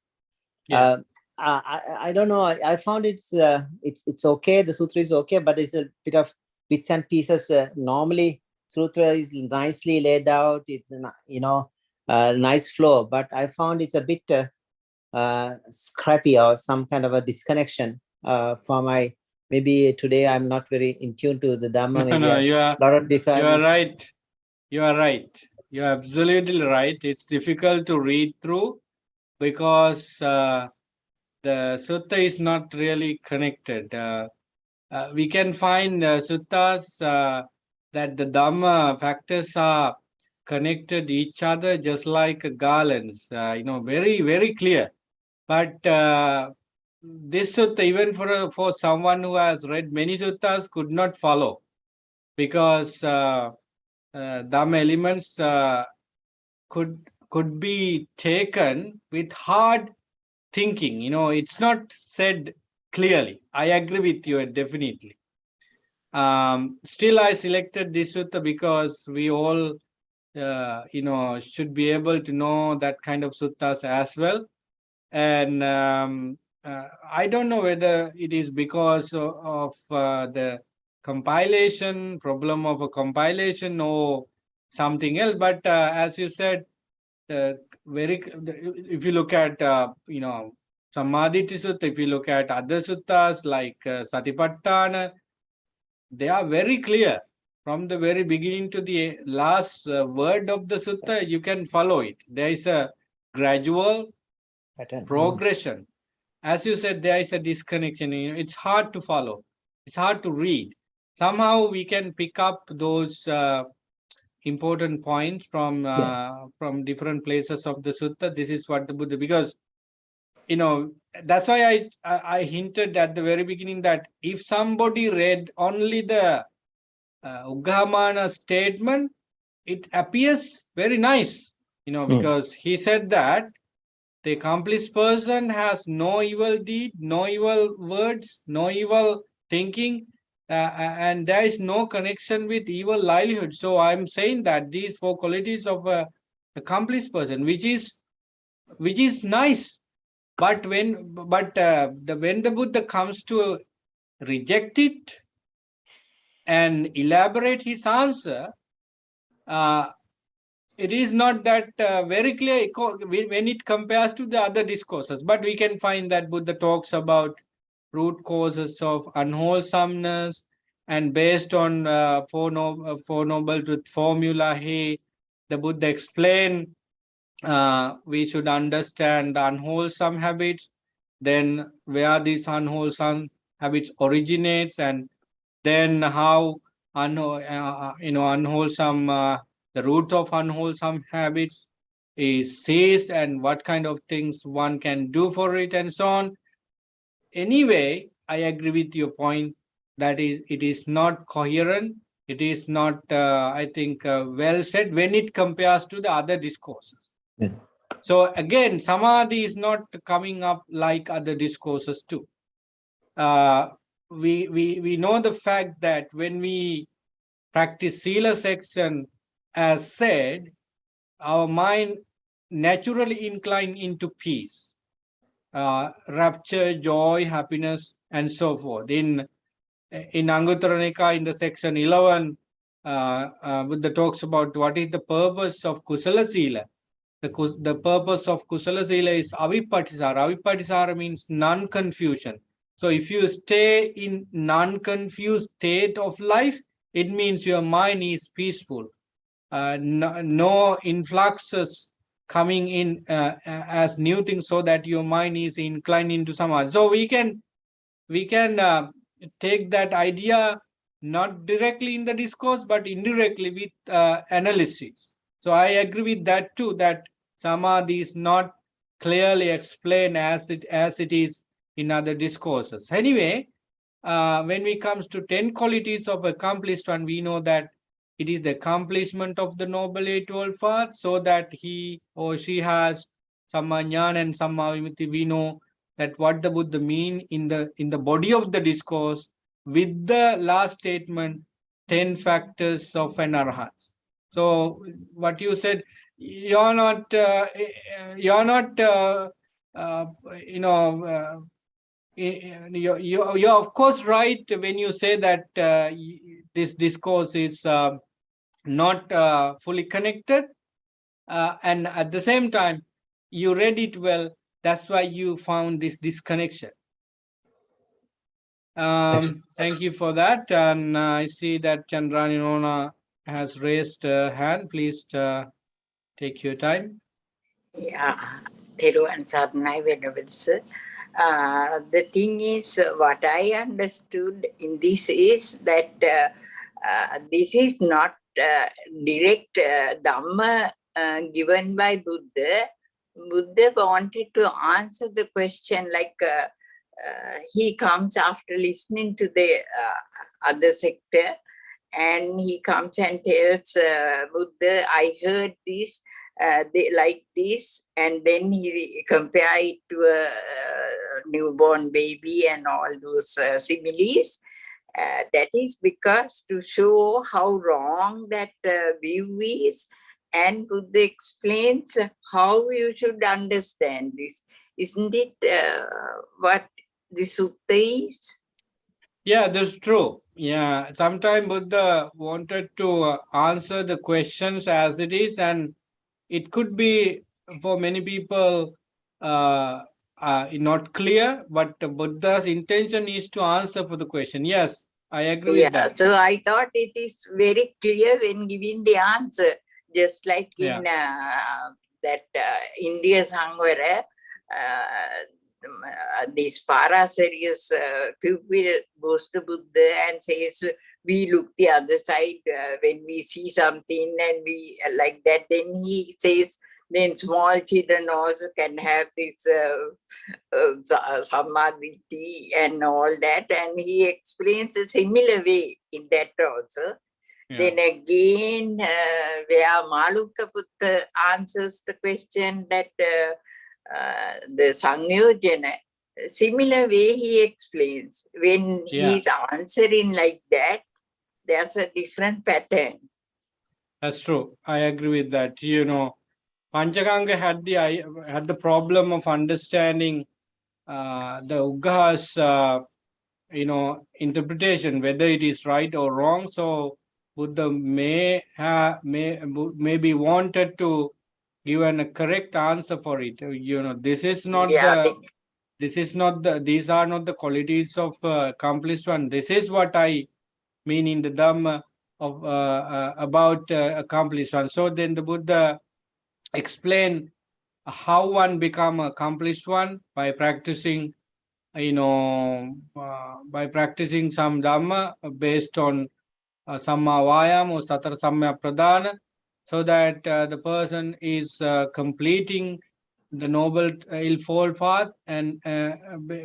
A: Yeah.
B: I don't know. I found it's okay. The sutra is okay, but it's a bit of bits and pieces. Normally, sutra is nicely laid out. It's nice flow, but I found it's a bit scrappy or some kind of a disconnection for my. Maybe today I'm not very in tune to the Dhamma. Maybe
A: No,
B: a
A: you are
B: lot of different.
A: right. You are right. You are absolutely right. It's difficult to read through because the sutta is not really connected. We can find suttas that the Dhamma factors are connected each other just like garlands, very, very clear. But this sutta, even for someone who has read many suttas, could not follow because Dhamma elements could be taken with hard thinking. It's not said clearly. I agree with you definitely. Still, I selected this sutta because we all, should be able to know that kind of suttas as well. And I don't know whether it is because of the compilation, problem of a compilation or something else. But as you said, if you look at, Samadhi Sutta, if you look at other suttas like Satipatthana, they are very clear. From the very beginning to the last word of the sutta, you can follow it. There is a gradual progression. As you said, there is a disconnection. It's hard to follow. It's hard to read. Somehow we can pick up those important points from different places of the sutta. This is what the Buddha, because that's why I hinted at the very beginning that if somebody read only the Uggamana statement, it appears very nice, because he said that the accomplished person has no evil deed, no evil words, no evil thinking, and there is no connection with evil livelihood. So I'm saying that these four qualities of a accomplished person, which is nice, but when the Buddha comes to reject it and elaborate his answer, it is not that very clear when it compares to the other discourses. But we can find that Buddha talks about root causes of unwholesomeness, and based on Four Noble Truth formula, the Buddha explained we should understand the unwholesome habits, then where these unwholesome habits originates, and then how unwholesome the root of unwholesome habits is ceased, and what kind of things one can do for it, and so on. Anyway, I agree with your point that it is not coherent. It is not, I think, well said when it compares to the other discourses.
B: Yeah.
A: So again, samadhi is not coming up like other discourses too. We know the fact that when we practice sila section, as said, our mind naturally incline into peace, rapture, joy, happiness, and so forth. In Anguttara Nikaya, in the section 11, Buddha talks about what is the purpose of kusala sila. The purpose of kusala sila is avipattisara. Avipattisara means non-confusion. So if you stay in non-confused state of life, it means your mind is peaceful. No influxes coming in as new things, so that your mind is inclined into samadhi. So we can take that idea not directly in the discourse, but indirectly with analysis. So I agree with that too, that samadhi is not clearly explained as it is in other discourses. Anyway, when we comes to 10 qualities of accomplished one, we know that it is the accomplishment of the Noble Eightfold Path, so that he or she has Samma Jnana and Samma Vimutti. We know that what the Buddha mean in the body of the discourse with the last statement, 10 factors of an arhat. So what you said, you're not, you're not, uh, you know, you're of course right when you say that this discourse is not fully connected, and at the same time you read it well, that's why you found this disconnection. Thank you for that. And I see that Chandrani Nona has raised a hand. Please take your time.
C: Yeah, Thiruvan Sarnai Venerable. The thing is, what I understood in this is that this is not direct Dhamma given by Buddha. Buddha wanted to answer the question like he comes after listening to the other sector, and he comes and tells Buddha, I heard this, they like this, and then he compare it to a newborn baby and all those similes. That is because to show how wrong that view is, and Buddha explains how you should understand this. Isn't it what the sutta is?
A: Yeah, that's true. Yeah, sometimes Buddha wanted to answer the questions as it is, and it could be for many people not clear, but Buddha's intention is to answer for the question. Yes, I agree with
C: Yeah,
A: that.
C: so I thought it is very clear when giving the answer, just like in that India Sangwara, this Parasarius pupil goes to Buddha and says, we look the other side when we see something and we like that. Then he says, then small children also can have this samadhi and all that, and he explains a similar way in that also. Then again, where Malukaputta answers the question that the Sangyojana, similar way he explains. When he's answering like that, there's a different pattern.
A: That's true. I agree with that. You know, Panchaganga had the problem of understanding the Ugga's interpretation, whether it is right or wrong. So Buddha may be wanted to give a correct answer for it. You know, these are not the qualities of accomplished one. This is what I mean in the Dhamma of about accomplished one. So then the Buddha explain how one become accomplished one by practicing, by practicing some Dhamma based on Samma Vayam or Satar Samya Pradhana, so that the person is completing the noble fold path and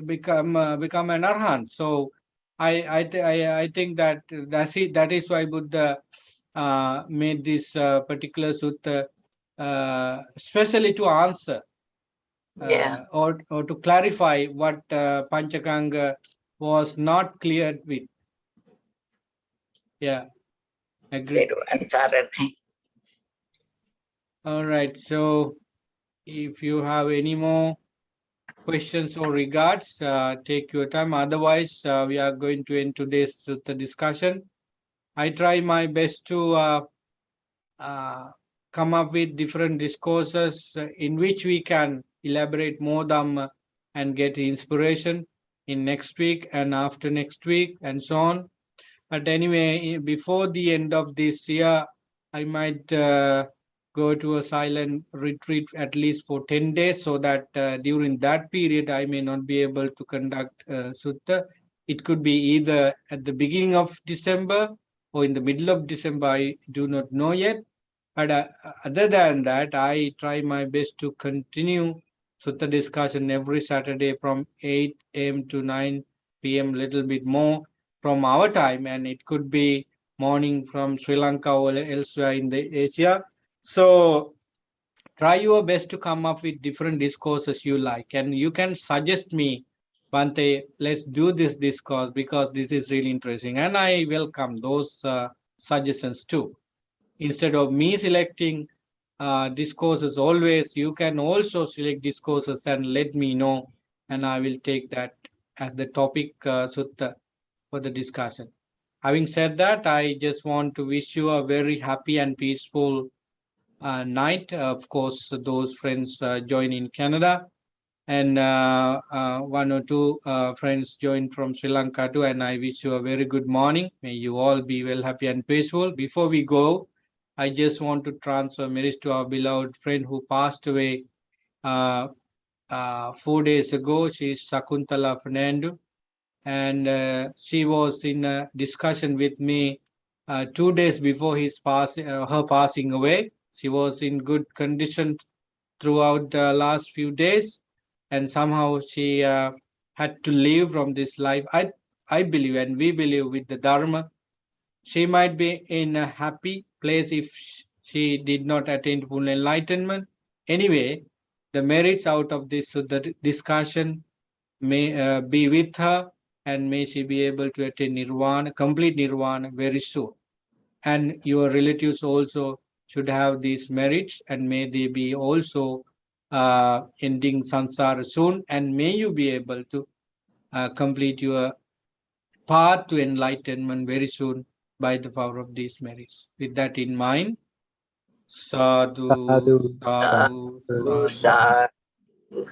A: become an arhat. So I think that that is why Buddha made this particular sutta especially to answer or to clarify what Panchakanga was not cleared with. Yeah, agree. All right. So if you have any more questions or regards, take your time. Otherwise, we are going to end today's sutta discussion. I try my best to come up with different discourses in which we can elaborate more Dhamma and get inspiration in next week and after next week and so on. But anyway, before the end of this year, I might go to a silent retreat at least for 10 days, so that during that period I may not be able to conduct sutta. It could be either at the beginning of December or in the middle of December. I do not know yet. But other than that, I try my best to continue Sutta discussion every Saturday from 8 a.m. to 9 p.m. little bit more from our time, and it could be morning from Sri Lanka or elsewhere in the Asia. So try your best to come up with different discourses you like, and you can suggest me, Bante, let's do this discourse because this is really interesting, and I welcome those suggestions too. Instead of me selecting discourses always, you can also select discourses and let me know, and I will take that as the topic Sutta for the discussion. Having said that, I just want to wish you a very happy and peaceful night. Of course, those friends join in Canada, and one or two friends joined from Sri Lanka too. And I wish you a very good morning. May you all be well, happy, and peaceful. Before we go, I just want to transfer merits to our beloved friend who passed away 4 days ago. She is Sakuntala Fernando, and she was in a discussion with me 2 days before her passing away. She was in good condition throughout the last few days, and somehow she had to leave from this life. I believe, and we believe with the Dharma, she might be in a happy place if she did not attain full enlightenment. Anyway, the merits out of this the discussion may be with her, and may she be able to attain nirvana, complete nirvana very soon. And your relatives also should have these merits, and may they be also ending samsara soon, and may you be able to complete your path to enlightenment very soon by the power of these merits. With that in mind, sadhu,
B: Sadhu,
A: sadhu,
B: sadhu.
A: sadhu.